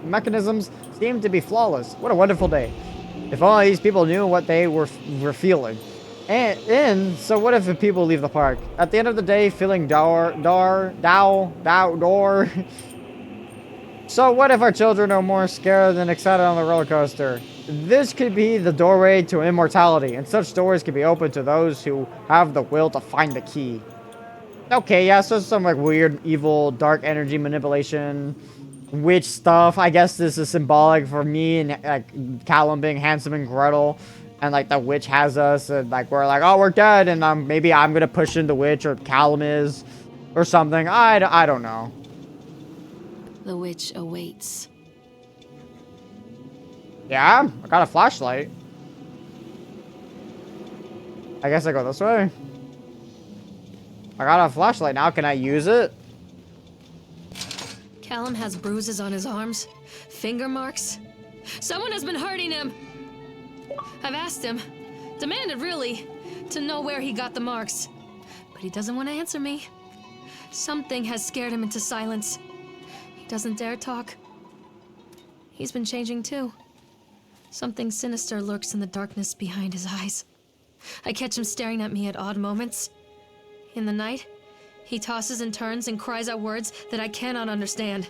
mechanisms seem to be flawless. What a wonderful day. If only these people knew what they were feeling. And so what if the people leave the park? At the end of the day, feeling dour. So what if our children are more scared than excited on the roller coaster? This could be the doorway to immortality, and such doors can be opened to those who have the will to find the key. Okay, yeah, so some like weird, evil, dark energy manipulation, witch stuff. I guess this is symbolic for me and like Callum being handsome and Gretel, and like the witch has us, and like we're like, oh, we're dead, and maybe I'm gonna push in the witch, or Callum is, or something. I don't know. The witch awaits. Yeah, I got a flashlight. I guess I go this way. I got a flashlight now. Can I use it? Callum has bruises on his arms, finger marks. Someone has been hurting him. I've asked him, demanded really, to know where he got the marks. But he doesn't want to answer me. Something has scared him into silence. He doesn't dare talk. He's been changing too. Something sinister lurks in the darkness behind his eyes. I catch him staring at me at odd moments. In the night, he tosses and turns and cries out words that I cannot understand.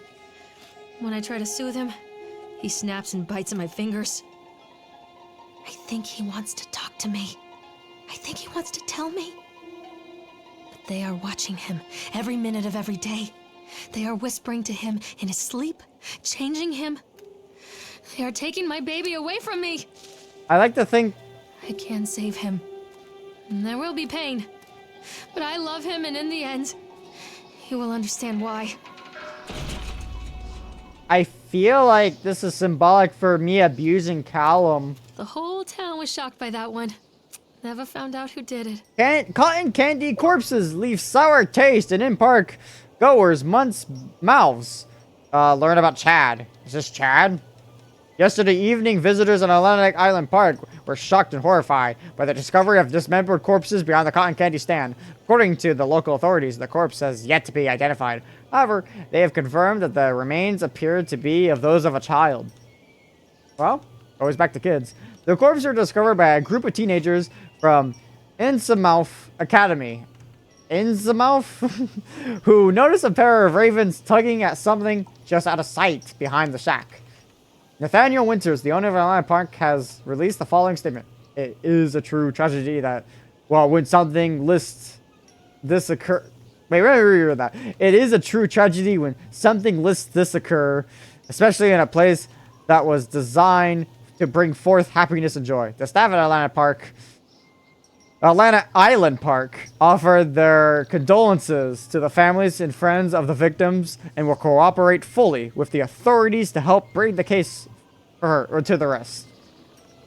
When I try to soothe him, he snaps and bites at my fingers. I think he wants to talk to me. I think he wants to tell me. But they are watching him every minute of every day. They are whispering to him in his sleep, changing him. They are taking my baby away from me. I like to think. I can save him. And there will be pain. But I love him, and in the end, he will understand why. I feel like this is symbolic for me abusing Callum. The whole town was shocked by that one. Never found out who did it. Cotton candy corpses leave sour taste in park goers' mouths. Learn about Chad. Is this Chad? Yesterday evening, visitors in Atlantic Island Park were shocked and horrified by the discovery of dismembered corpses beyond the cotton candy stand. According to the local authorities, the corpse has yet to be identified. However, they have confirmed that the remains appear to be of those of a child. Well, always back to kids. The corpses were discovered by a group of teenagers from Innsmouth Academy. Innsmouth? Who noticed a pair of ravens tugging at something just out of sight behind the shack. Nathaniel Winters, the owner of Atlanta Park, has released the following statement. It is a true tragedy that, well, when something lists this occur... Wait, let me reread that. It is a true tragedy when something lists this occur, especially in a place that was designed to bring forth happiness and joy. The staff at Atlanta Island Park offered their condolences to the families and friends of the victims and will cooperate fully with the authorities to help bring the case for her or to the rest.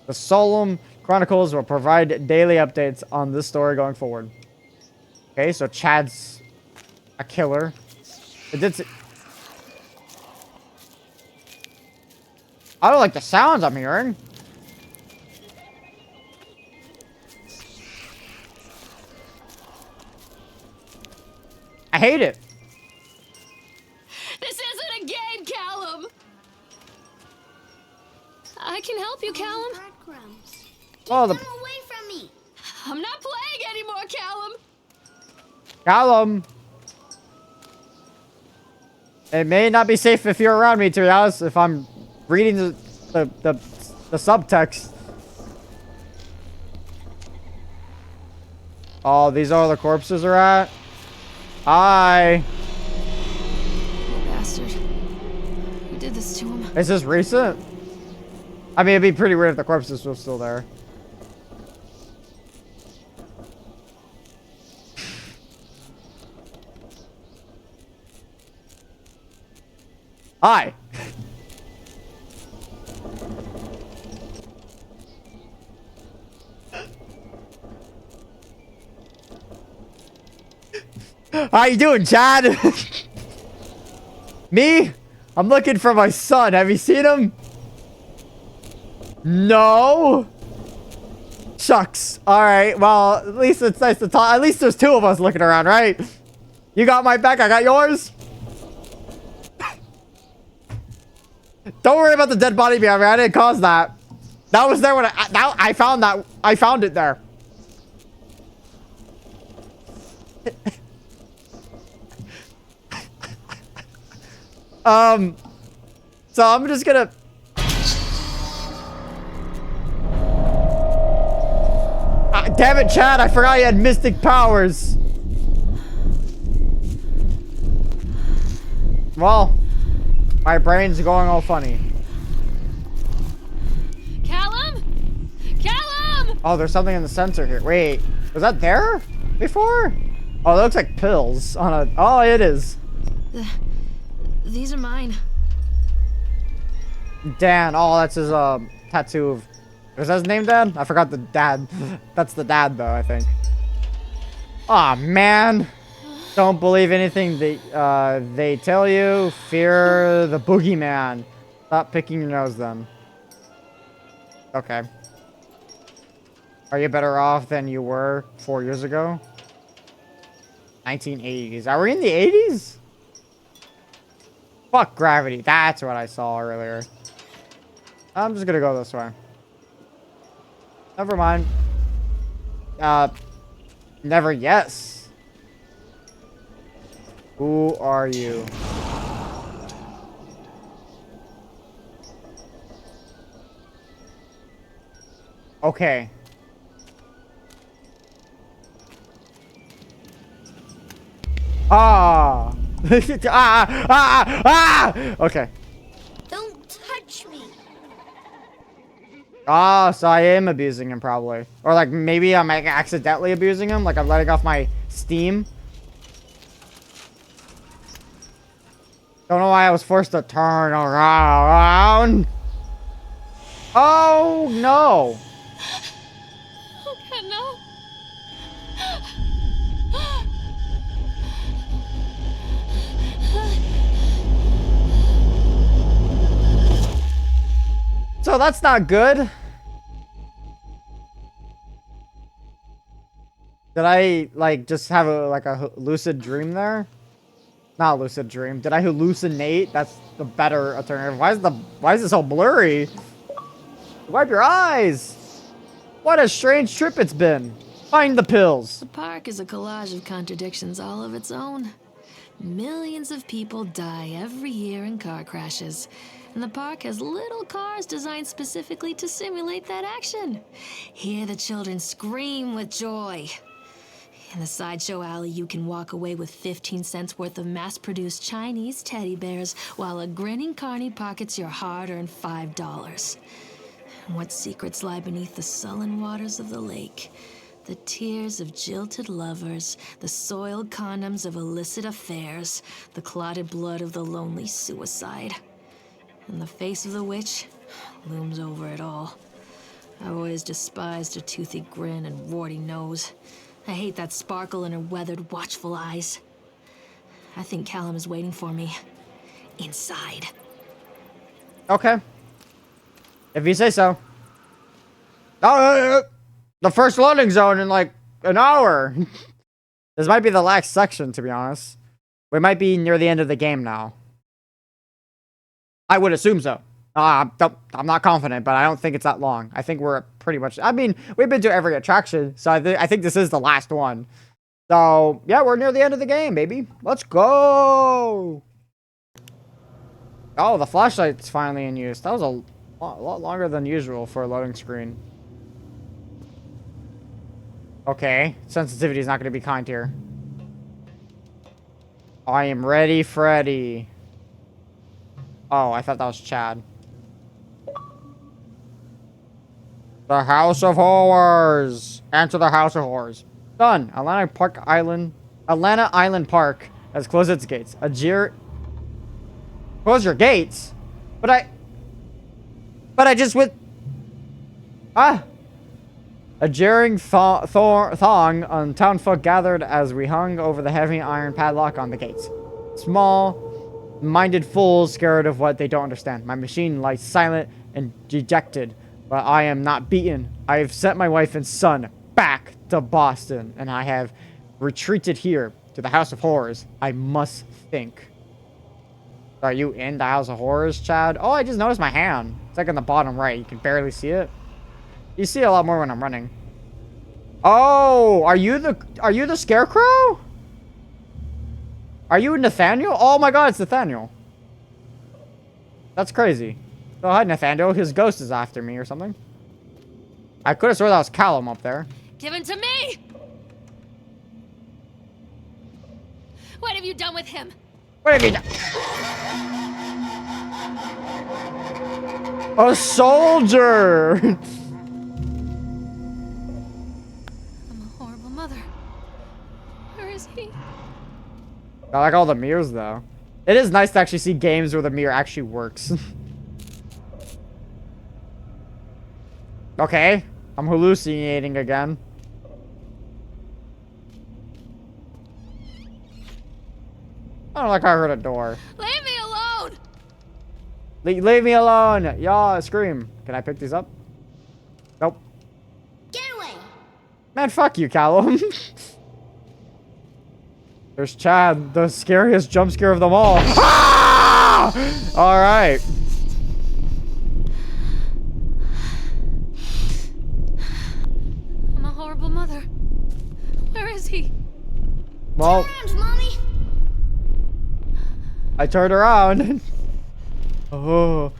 The Solemn Chronicles will provide daily updates on this story going forward. Okay, so Chad's a killer. It did. I don't like the sounds I'm hearing. I hate it. This isn't a game, Callum! I can help you, Callum. Breadcrumbs. Oh, Keep them away from me. I'm not playing anymore, Callum! Callum. It may not be safe if you're around me, to be honest, if I'm reading the subtext. Oh, these are the corpses are at? Hi. Oh, bastard. Who did this to him? Is this recent? I mean, it'd be pretty weird if the corpses were still there. Hi. How you doing, Chad? Me? I'm looking for my son. Have you seen him? No. Shucks. All right. Well, at least it's nice to talk. At least there's two of us looking around, right? You got my back. I got yours. Don't worry about the dead body behind me. I didn't cause that. That was there when I found that. I found it there. So I'm just gonna... damn it, Chad, I forgot you had mystic powers. Well, my brain's going all funny. Callum? Callum! Oh, there's something in the sensor here. Wait, was that there before? Oh, it looks like pills on a... Oh, it is. These are mine. Dan. Oh, that's his tattoo of... Was that his name, Dan? I forgot the dad. That's the dad, though, I think. Aw, man. Don't believe anything they tell you. Fear the boogeyman. Stop picking your nose, then. Okay. Are you better off than you were 4 years ago? 1980s. Are we in the 80s? Fuck gravity. That's what I saw earlier. I'm just gonna go this way. Never mind. Never yes. Who are you? Okay. Ah. Okay. Don't touch me. Ah, so I am abusing him probably. Or like maybe I'm like accidentally abusing him. Like I'm letting off my steam. Don't know why I was forced to turn around. Oh, no. Oh, God, no. So that's not good. Did I, like, just have a lucid dream there? Not a lucid dream. Did I hallucinate? That's the better alternative. Why is it so blurry? Wipe your eyes. What a strange trip it's been. Find the pills. The park is a collage of contradictions all of its own. Millions of people die every year in car crashes. And the park has little cars designed specifically to simulate that action. Hear the children scream with joy. In the sideshow alley, you can walk away with 15 cents worth of mass-produced Chinese teddy bears while a grinning carny pockets your hard-earned $5. What secrets lie beneath the sullen waters of the lake? The tears of jilted lovers, the soiled condoms of illicit affairs, the clotted blood of the lonely suicide. And the face of the witch looms over it all. I've always despised her toothy grin and warty nose. I hate that sparkle in her weathered, watchful eyes. I think Callum is waiting for me. Inside. Okay. If you say so. Oh, the first loading zone in like an hour. This might be the last section, to be honest. We might be near the end of the game now. I would assume so. I'm not confident, but I don't think it's that long. I think we're pretty much... I mean, we've been to every attraction, so I think this is the last one. So, yeah, we're near the end of the game, baby. Let's go! Oh, the flashlight's finally in use. That was a lot longer than usual for a loading screen. Okay, sensitivity is not going to be kind here. I am ready, Freddy. Oh, I thought that was Chad. The House of Horrors. Enter the House of Horrors. Done. Atlanta Island Park has closed its gates. Close your gates? But I just went... Ah! A jeering thong on townfolk gathered as we hung over the heavy iron padlock on the gates. Small-minded fools scared of what they don't understand. My machine lies silent and dejected, but I am not beaten. I have sent my wife and son back to Boston, and I have retreated here to the House of Horrors. I must think. Are you in the House of Horrors, Chad? Oh, I just noticed my hand. It's like on the bottom right. You can barely see it. You see a lot more when I'm running. Oh, are you the Scarecrow? Are you Nathaniel? Oh my god, it's Nathaniel. That's crazy. Go ahead, Nathaniel. His ghost is after me or something. I could have sworn that was Callum up there. Give him to me! What have you done with him? What have you done? A soldier! I'm a horrible mother. Where is he? I like all the mirrors, though. It is nice to actually see games where the mirror actually works. Okay. I'm hallucinating again. I don't like how I heard a door. Leave me alone! Leave me alone! Y'all scream. Can I pick these up? Nope. Get away! Man, fuck you, Callum. There's Chad, the scariest jump scare of them all. Ah! All right. I'm a horrible mother. Where is he? Well, Around, Mommy! I turned around. Oh,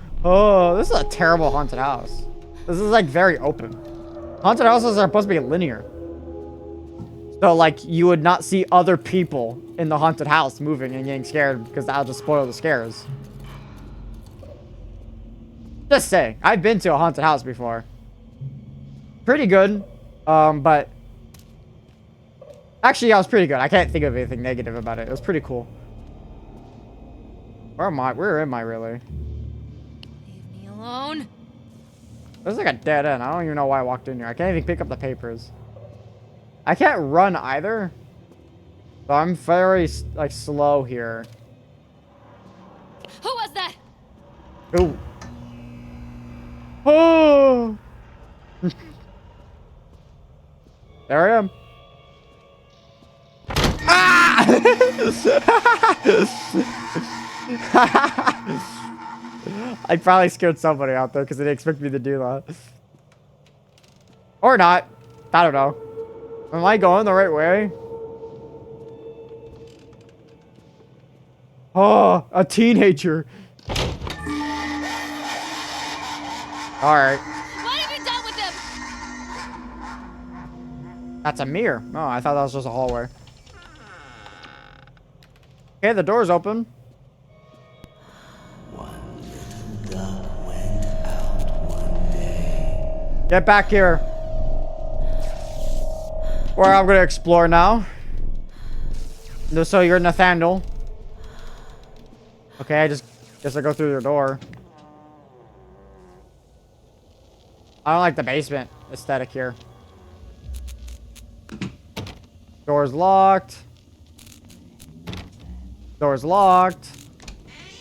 this is a terrible haunted house. This is like very open. Haunted houses are supposed to be linear. So like you would not see other people in the haunted house moving and getting scared because that'll just spoil the scares. Just saying, I've been to a haunted house before. Pretty good, but actually I was pretty good. I can't think of anything negative about it. It was pretty cool. Where am I? Where am I really? Leave me alone. There's like a dead end. I don't even know why I walked in here. I can't even pick up the papers. I can't run either. So I'm very, like, slow here. Who was that? Ooh. Oh! There I am. Ah! I probably scared somebody out there because they didn't expect me to do that. Or not. I don't know. Am I going the right way? Oh, a teenager. Alright. What have you done with him? That's a mirror. Oh, I thought that was just a hallway. Okay, the door's open. One little duck went out one day. Get back here. Where I'm gonna explore now. So you're Nathaniel. Okay, I just guess I go through your door. I don't like the basement aesthetic here. Door's locked. Door's locked.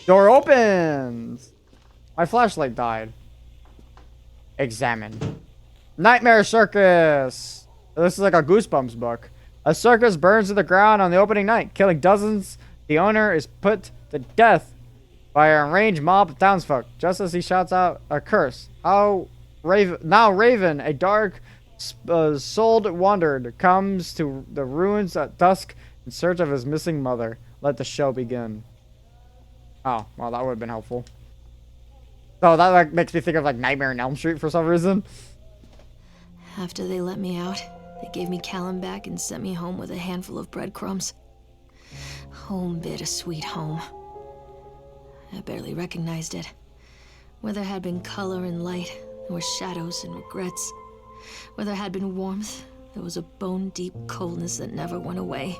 Door opens. My flashlight died. Examine. Nightmare Circus. This is like a Goosebumps book. A circus burns to the ground on the opening night, killing dozens. The owner is put to death by an enraged mob of townsfolk, just as he shouts out a curse. Now Raven, a dark souled wanderer, comes to the ruins at dusk in search of his missing mother. Let the show begin. Oh, well, that would have been helpful. So that like makes me think of like Nightmare on Elm Street for some reason. After they let me out, they gave me Callum back and sent me home with a handful of breadcrumbs. Home, bittersweet home. I barely recognized it. Where there had been color and light, there were shadows and regrets. Where there had been warmth, there was a bone-deep coldness that never went away.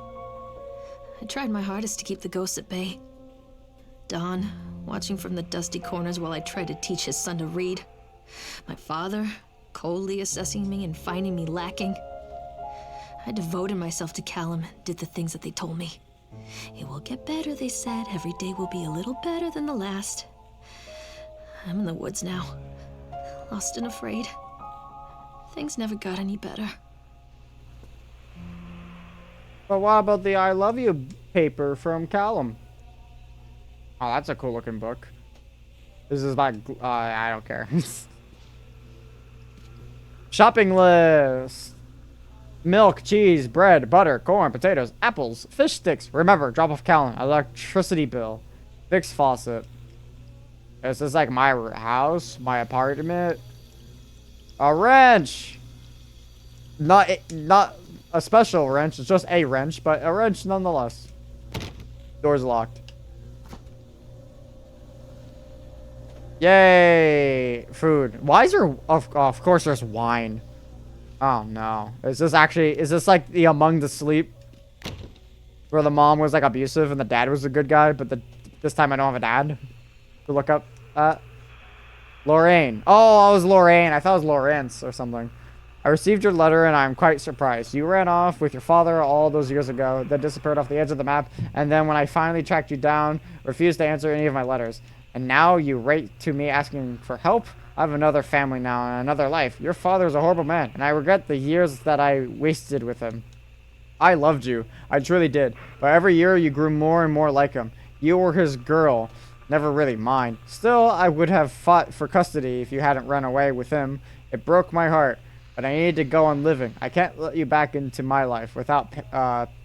I tried my hardest to keep the ghosts at bay. Don, watching from the dusty corners while I tried to teach his son to read. My father, coldly assessing me and finding me lacking. I devoted myself to Callum and did the things that they told me. It will get better, they said. Every day will be a little better than the last. I'm in the woods now, lost and afraid. Things never got any better. But what about the I Love You paper from Callum? Oh, that's a cool looking book. This is like, I don't care. Shopping list. Milk, cheese, bread, butter, corn, potatoes, apples, fish sticks. Remember, drop off Callum. Electricity bill. Fix faucet. This is like my house, my apartment. A wrench. Not a special wrench. It's just a wrench, but a wrench nonetheless. Door's locked. Yay! Food. Why is there... Of course there's wine. Oh, no. Is this like the Among the Sleep? Where the mom was like abusive and the dad was a good guy, but this time I don't have a dad to look up at. Lorraine. Oh, I was Lorraine. I thought it was Lawrence or something. I received your letter and I'm quite surprised. You ran off with your father all those years ago, then disappeared off the edge of the map, and then when I finally tracked you down, refused to answer any of my letters. And now you write to me asking for help? I have another family now and another life. Your father is a horrible man, and I regret the years that I wasted with him. I loved you. I truly did. But every year you grew more and more like him. You were his girl. Never really mine. Still, I would have fought for custody if you hadn't run away with him. It broke my heart. But I need to go on living. I can't let you back into my life without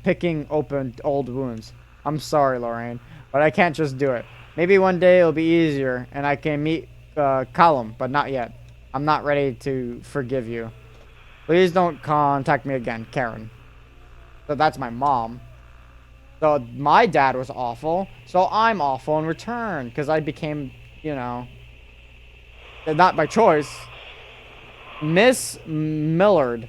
picking open old wounds. I'm sorry, Lorraine. But I can't just do it. Maybe one day it'll be easier and I can meet Callum, but not yet. I'm not ready to forgive you. Please don't contact me again, Karen. So that's my mom. So my dad was awful. So I'm awful in return. Because I became, you know, not by choice. Miss Millard,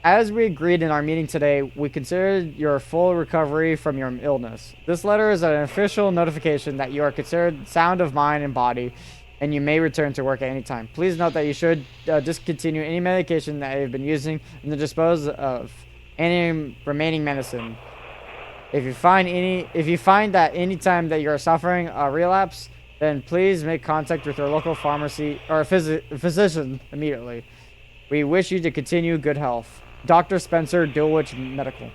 as we agreed in our meeting today, we considered your full recovery from your illness. This letter is an official notification that you are considered sound of mind and body, and you may return to work at any time. Please note that you should discontinue any medication that you've been using and dispose of any remaining medicine. If you find that any time that you are suffering a relapse, then please make contact with your local pharmacy or physician immediately. We wish you to continue good health. Dr. Spencer, Dulwich Medical.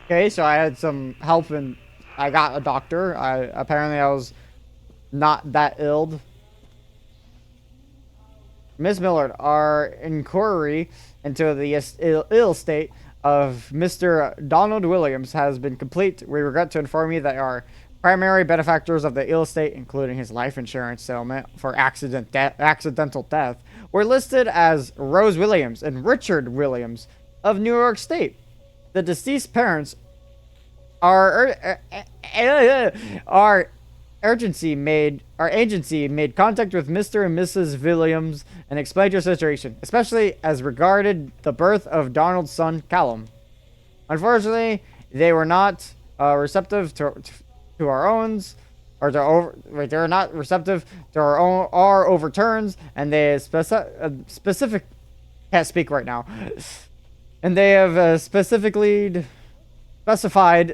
Okay, so I had some help and I got a doctor. Apparently I was not that ill. Miss Millard, our inquiry into the ill state of Mr. Donald Williams has been complete. We regret to inform you that our primary benefactors of the ill state, including his life insurance settlement for accidental death, were listed as Rose Williams and Richard Williams of New York State. The deceased parents our agency made contact with Mr. and Mrs. Williams and explained your situation, especially as regarded the birth of Donald's son, Callum. Unfortunately, they were not receptive to our owns, or they're not receptive to our overturns, and they can't speak right now, and they have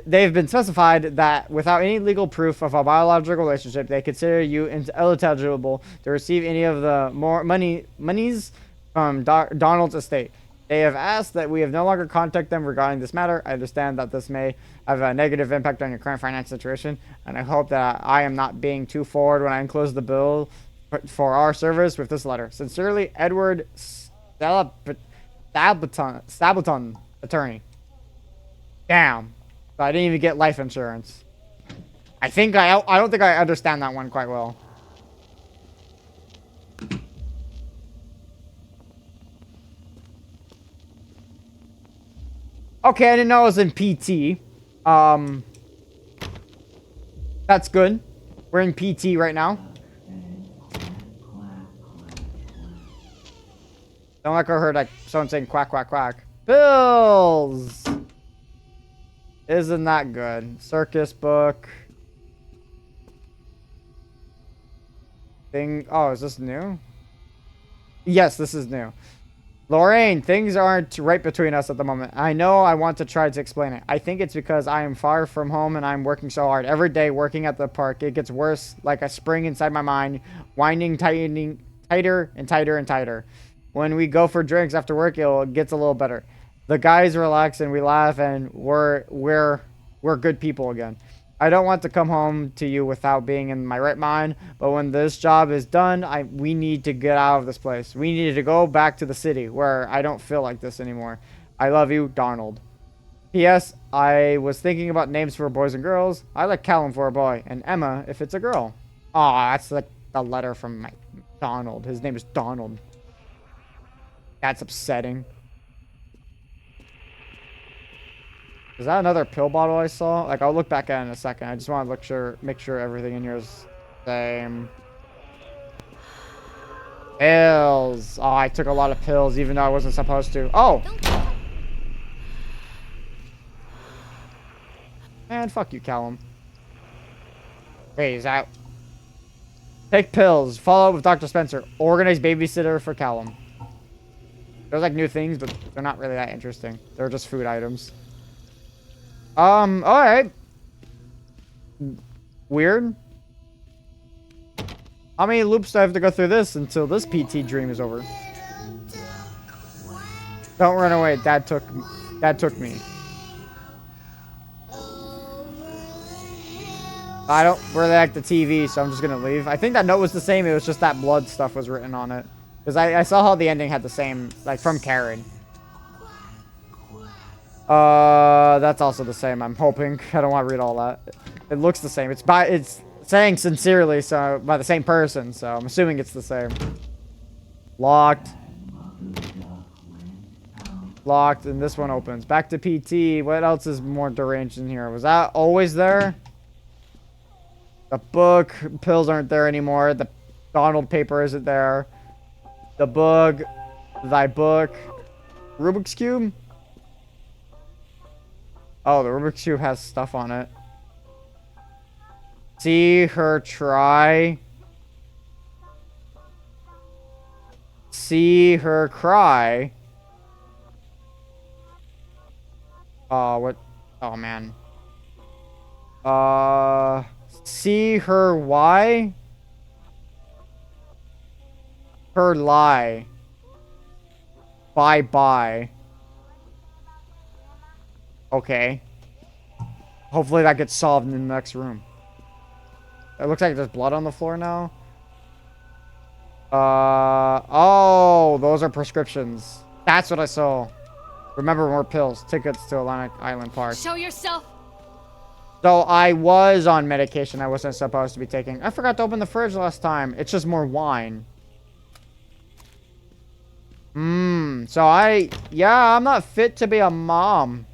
they've been specified that without any legal proof of a biological relationship, they consider you ineligible to receive any of the monies from Donald's estate. They have asked that we have no longer contact them regarding this matter. I understand that this may have a negative impact on your current financial situation, and I hope that I am not being too forward when I enclose the bill for our service with this letter. Sincerely, Edward Stapleton, attorney. Damn. So I didn't even get life insurance. I don't think I understand that one quite well. Okay, I didn't know I was in PT. That's good. We're in PT right now. Don't like I heard like someone saying quack, quack, quack. Pills! Isn't that good? Circus book. Thing. Oh, is this new? Yes, this is new. Lorraine, things aren't right between us at the moment. I know I want to try to explain it. I think it's because I am far from home and I'm working so hard. Every day working at the park, it gets worse, like a spring inside my mind, winding, tightening, tighter and tighter and tighter. When we go for drinks after work, it gets a little better. The guys relax and we laugh and we're good people again. I don't want to come home to you without being in my right mind, but when this job is done, we need to get out of this place. We need to go back to the city where I don't feel like this anymore. I love you, Donald. P.S. I was thinking about names for boys and girls. I like Callum for a boy and Emma if it's a girl. Aw, that's like the letter from my Donald. His name is Donald. That's upsetting. Is that another pill bottle I saw? Like, I'll look back at it in a second. I just want to make sure everything in here is the same. Pills. Oh, I took a lot of pills even though I wasn't supposed to. Oh! Man, fuck you, Callum. Wait, is that... Take pills. Follow up with Dr. Spencer. Organize babysitter for Callum. There's like new things, but they're not really that interesting. They're just food items. Alright. Weird. How many loops do I have to go through this until this PT dream is over? Don't run away. Dad took me. I don't really like the TV, so I'm just gonna leave. I think that note was the same. It was just that blood stuff was written on it. Because I saw how the ending had the same, like, from Karen. That's also the same, I'm hoping. I don't want to read all that. It looks the same. It's saying sincerely, so, by the same person, so I'm assuming it's the same. Locked. Locked, and this one opens. Back to PT. What else is more deranged in here? Was that always there? The book. Pills aren't there anymore. The Donald paper isn't there. The book. Thy book. Rubik's Cube? Oh, the Rubik's Cube has stuff on it. See her try. See her cry. Oh, what? Oh, man. See her why? Her lie. Bye-bye. Okay. Hopefully that gets solved in the next room. It looks like there's blood on the floor now. Oh, those are prescriptions. That's what I saw. Remember, more pills. Tickets to Atlantic Island Park. Show yourself. So I was on medication I wasn't supposed to be taking. I forgot to open the fridge last time. It's just more wine. So yeah, I'm not fit to be a mom.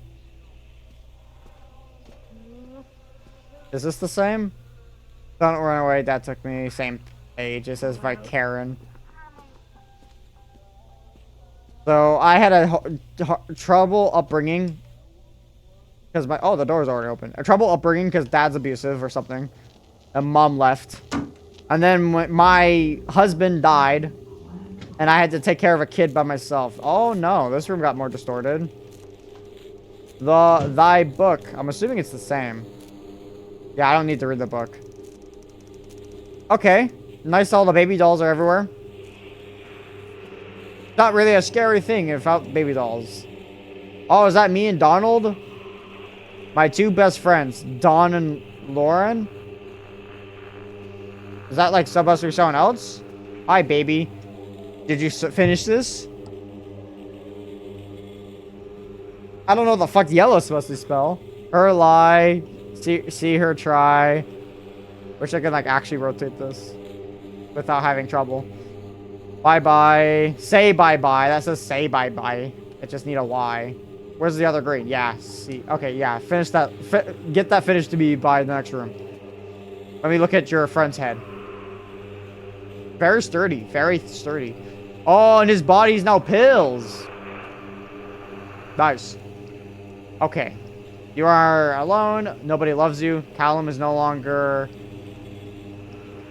Is this the same? Don't run away. That took me. Same page. It says by Karen. So I had a trouble upbringing. Because oh, the door's already open. A trouble upbringing because dad's abusive or something. And mom left. And then when my husband died. And I had to take care of a kid by myself. Oh no, this room got more distorted. Thy book. I'm assuming it's the same. Yeah, I don't need to read the book. Okay. Nice, all the baby dolls are everywhere. Not really a scary thing without baby dolls. Oh, is that me and Donald? My two best friends, Dawn and Lauren? Is that like supposed to be someone else? Hi, baby. Did you finish this? I don't know what the fuck yellow is supposed to spell. Her lie. See her try. Wish I could like actually rotate this without having trouble. Bye-bye. Say bye-bye. That says say bye-bye. I just need a Y. Where's the other green? Yeah, see. Okay, yeah. Finish that. Get that finished to me by the next room. Let me look at your friend's head. Very sturdy. Very sturdy. Oh, and his body's now pills. Nice. Okay. You are alone. Nobody loves you. Callum is no longer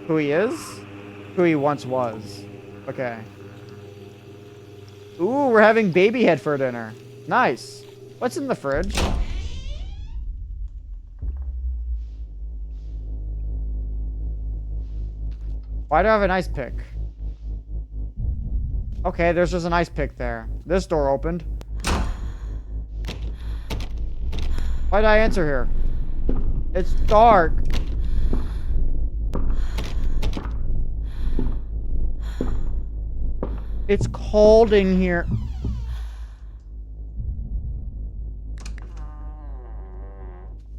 who he is. Who he once was. Okay. Ooh, we're having baby head for dinner. Nice. What's in the fridge? Why do I have an ice pick? Okay, there's just an ice pick there. This door opened. Why did I answer here? It's dark. It's cold in here.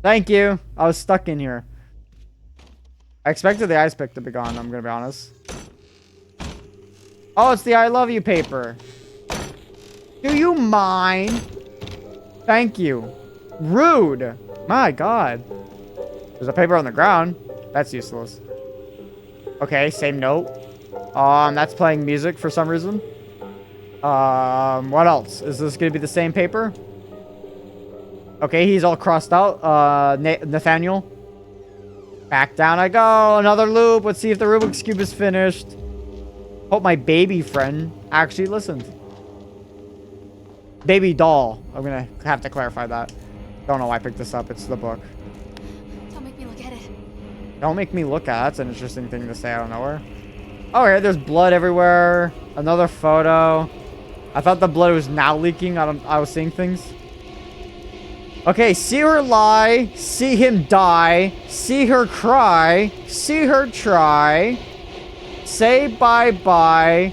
Thank you. I was stuck in here. I expected the ice pick to be gone, I'm gonna be honest. Oh, it's the I love you paper. Do you mind? Thank you. Rude. My God. There's a paper on the ground. That's useless. Okay, same note. That's playing music for some reason. What else? Is this gonna be the same paper? Okay, he's all crossed out. Nathaniel. Back down I go. Another loop. Let's see if the Rubik's Cube is finished. Hope my baby friend actually listened. Baby doll. I'm gonna have to clarify that. Don't know why I picked this up. It's the book. Don't make me look at it. Don't make me look at it. That's an interesting thing to say out of nowhere. Oh, yeah, there's blood everywhere. Another photo. I thought the blood was now leaking. I was seeing things. Okay, see her lie. See him die. See her cry. See her try. Say bye-bye.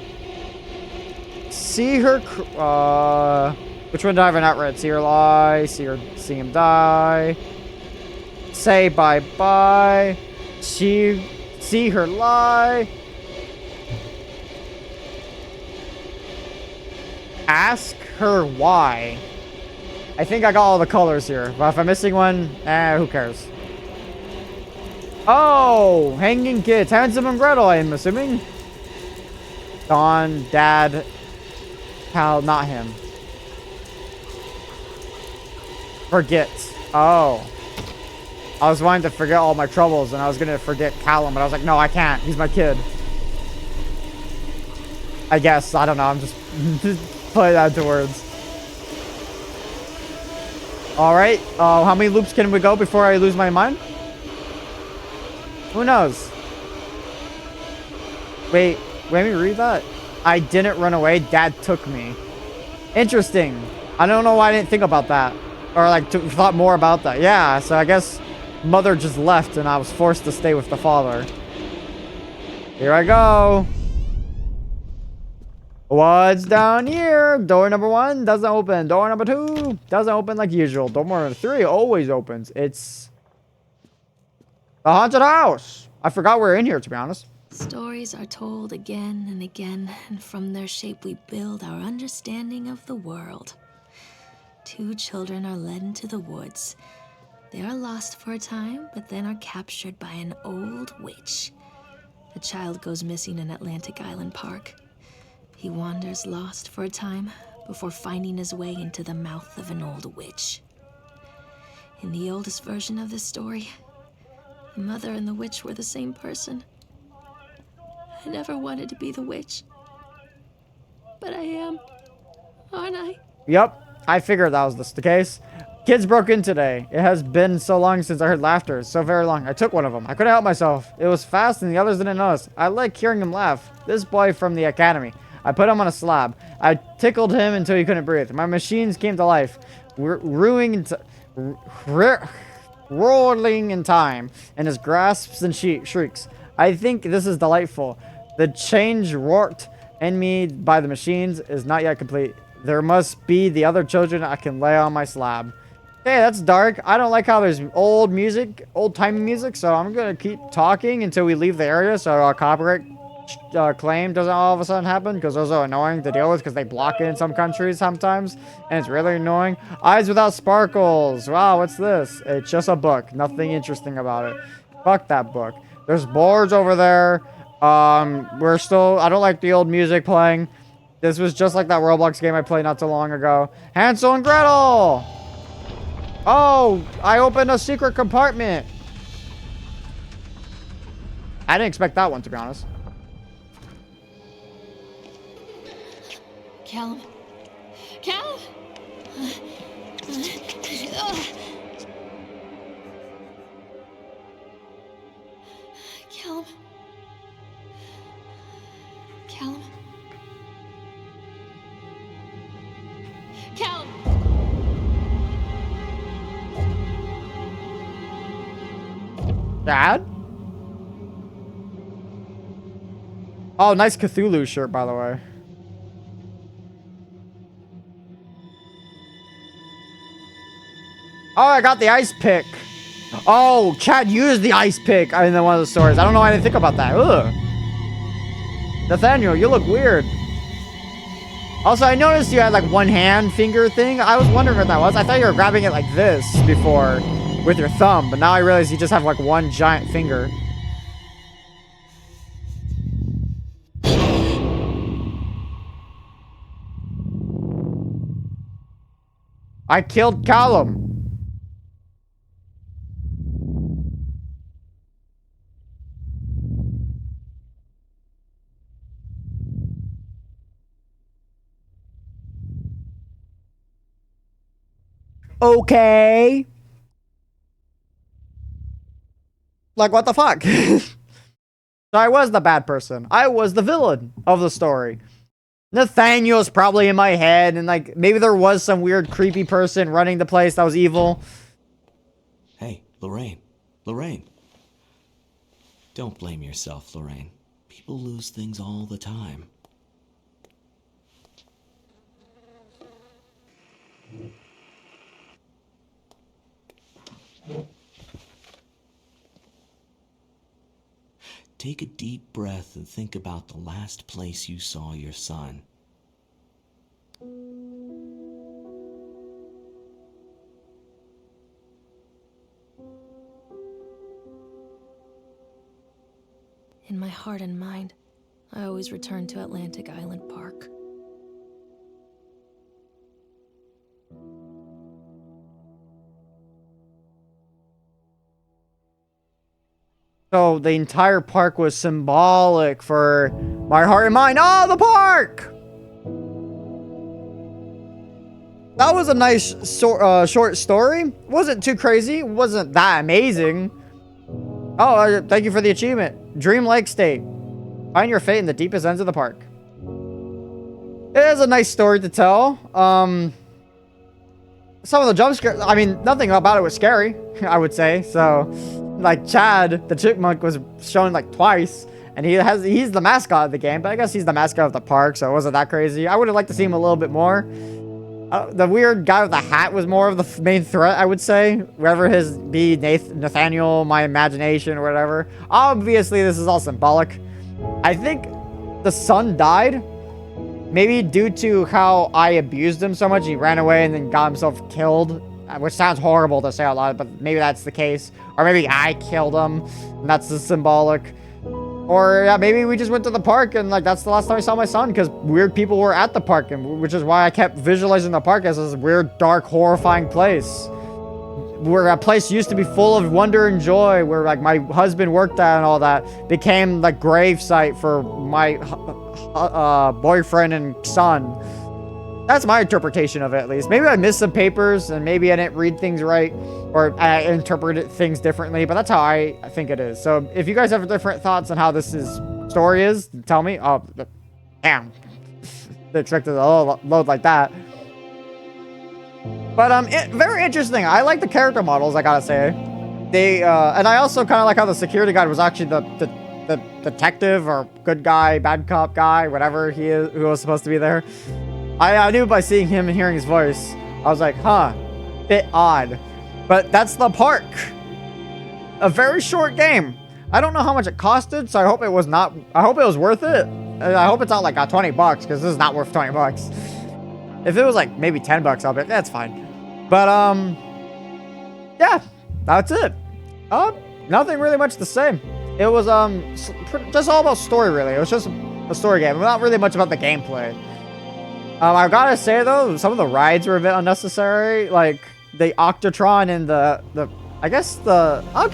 See her which one did I have not read? See her lie. See him die. Say bye-bye. See her lie. Ask her why. I think I got all the colors here. But if I'm missing one, who cares? Oh, hanging kids. Hansel and Gretel, I'm assuming. Don, Dad, Cal, not him. Forget. Oh. I was wanting to forget all my troubles, and I was going to forget Callum, but I was like, no, I can't. He's my kid. I guess. I don't know. I'm just putting that into words. Alright. How many loops can we go before I lose my mind? Who knows? Wait, let me read that. I didn't run away. Dad took me. Interesting. I don't know why I didn't think about that. Or like thought more about that. Yeah, so I guess mother just left and I was forced to stay with the father. Here I go. What's down here? Door number 1 doesn't open. Door number 2 doesn't open like usual. Door number 3 always opens. It's the haunted house. I forgot we're in here, to be honest. Stories are told again and again, and from their shape we build our understanding of the world. 2 children are led into the woods. They are lost for a time, but then are captured by an old witch. The child goes missing in Atlantic Island Park. He wanders lost for a time before finding his way into the mouth of an old witch. In the oldest version of this story, the mother and the witch were the same person. I never wanted to be the witch, but I am, aren't I? Yep, I figured that was the case. Kids broke in today. It has been so long since I heard laughter. So very long. I took one of them. I couldn't help myself. It was fast and the others didn't notice. I like hearing him laugh. This boy from the academy. I put him on a slab. I tickled him until he couldn't breathe. My machines came to life. Rolling in time. And his grasps and shrieks. I think this is delightful. The change wrought in me by the machines is not yet complete. There must be the other children I can lay on my slab. Hey, that's dark. I don't like how there's old music, old-timey music, so I'm going to keep talking until we leave the area so our copyright claim doesn't all of a sudden happen, because those are annoying to deal with because they block it in some countries sometimes, and it's really annoying. Eyes without sparkles. Wow, what's this? It's just a book. Nothing interesting about it. Fuck that book. There's boards over there. I don't like the old music playing. This was just like that Roblox game I played not too long ago. Hansel and Gretel! Oh, I opened a secret compartment. I didn't expect that one, to be honest. Callum. Callum! Callum. Callum. Callum! Dad? Oh, nice Cthulhu shirt, by the way. Oh, I got the ice pick. Oh, Chad used the ice pick in one of the stories. I don't know why I didn't think about that. Ugh. Nathaniel, you look weird. Also, I noticed you had like one hand finger thing. I was wondering what that was. I thought you were grabbing it like this before with your thumb, but now I realize you just have like one giant finger. I killed Callum. Okay. Like, what the fuck? So I was the bad person. I was the villain of the story. Nathaniel's probably in my head, and like maybe there was some weird creepy person running the place that was evil. Hey, Lorraine. Lorraine. Don't blame yourself, Lorraine. People lose things all the time. Take a deep breath and think about the last place you saw your son. In my heart and mind, I always return to Atlantic Island Park. So the entire park was symbolic for my heart and mind. Oh, the park! That was a nice short story. Wasn't too crazy. Wasn't that amazing. Oh, thank you for the achievement. Dream Lake State. Find your fate in the deepest ends of the park. It is a nice story to tell. Some of the jump scares, I mean, nothing about it was scary, I would say. So, like Chad, the chipmunk, was shown like twice, and he's the mascot of the game, but I guess he's the mascot of the park, so it wasn't that crazy. I would have liked to see him a little bit more. The weird guy with the hat was more of the main threat, I would say. Whoever his be Nathaniel, my imagination, or whatever. Obviously, this is all symbolic. I think the son died. Maybe due to how I abused him so much, he ran away and then got himself killed. Which sounds horrible to say out loud, but maybe that's the case. Or maybe I killed him, and that's the symbolic. Or yeah, maybe we just went to the park and like that's the last time I saw my son because weird people were at the park, and which is why I kept visualizing the park as this weird, dark, horrifying place. Where a place used to be full of wonder and joy, where like my husband worked at and all that, became like grave site for my boyfriend and son. That's my interpretation of it, at least. Maybe I missed some papers and maybe I didn't read things right, or I interpreted things differently, but that's how I think it is. So if you guys have different thoughts on how story is, tell me. Oh, damn. They expected to load like that. But very interesting. I like the character models, I gotta say. They and I also kind of like how the security guard was actually the detective or good guy, bad cop guy, whatever he is, who was supposed to be there. I knew by seeing him and hearing his voice. I was like, huh, bit odd. But that's the park. A very short game. I don't know how much it costed, so I hope it was worth it. I hope it's not like $20 because this is not worth $20. If it was like maybe $10, I'll be like, that's fine. But yeah, that's it. Nothing really much the same. It was just all about story really. It was just a story game. Not really much about the gameplay. I gotta say though, some of the rides were a bit unnecessary. Like the Octotron and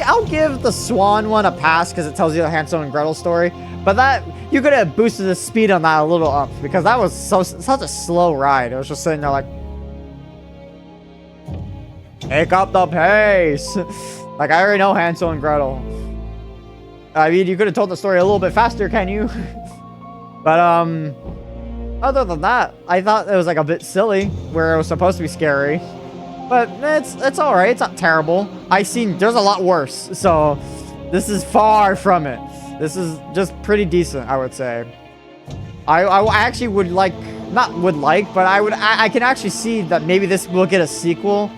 I'll give the Swan one a pass because it tells you the Hansel and Gretel story. But that you could have boosted the speed on that a little up because that was such a slow ride. It was just sitting there like, pick up the pace. Like I already know Hansel and Gretel. I mean, you could have told the story a little bit faster, can you? But other than that, I thought it was like a bit silly where it was supposed to be scary. But it's all right. It's not terrible. There's a lot worse. So this is far from it. This is just pretty decent, I would say. I actually would like, but I can actually see that maybe this will get a sequel.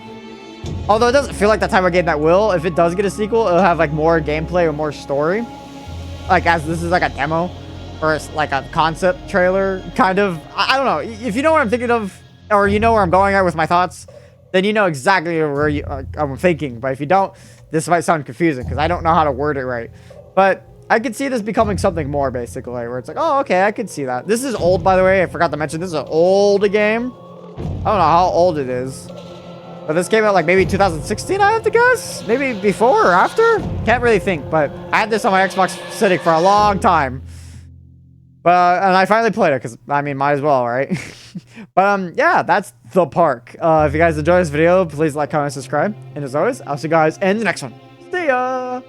Although it doesn't feel like the type of game that will. If it does get a sequel, it'll have like more gameplay or more story. Like as this is like a demo or it's like a concept trailer kind of. I don't know. If you know what I'm thinking of or you know where I'm going at with my thoughts, then you know exactly where I'm thinking. But if you don't, this might sound confusing because I don't know how to word it right. But I could see this becoming something more basically where it's like, oh, okay, I could see that. This is old, by the way. I forgot to mention this is an old game. I don't know how old it is. But this came out like maybe 2016, I have to guess? Maybe before or after? Can't really think, but I had this on my Xbox sitting for a long time. But, and I finally played it, because, I mean, might as well, right? But, yeah, that's the park. If you guys enjoyed this video, please like, comment, subscribe. And as always, I'll see you guys in the next one. See ya!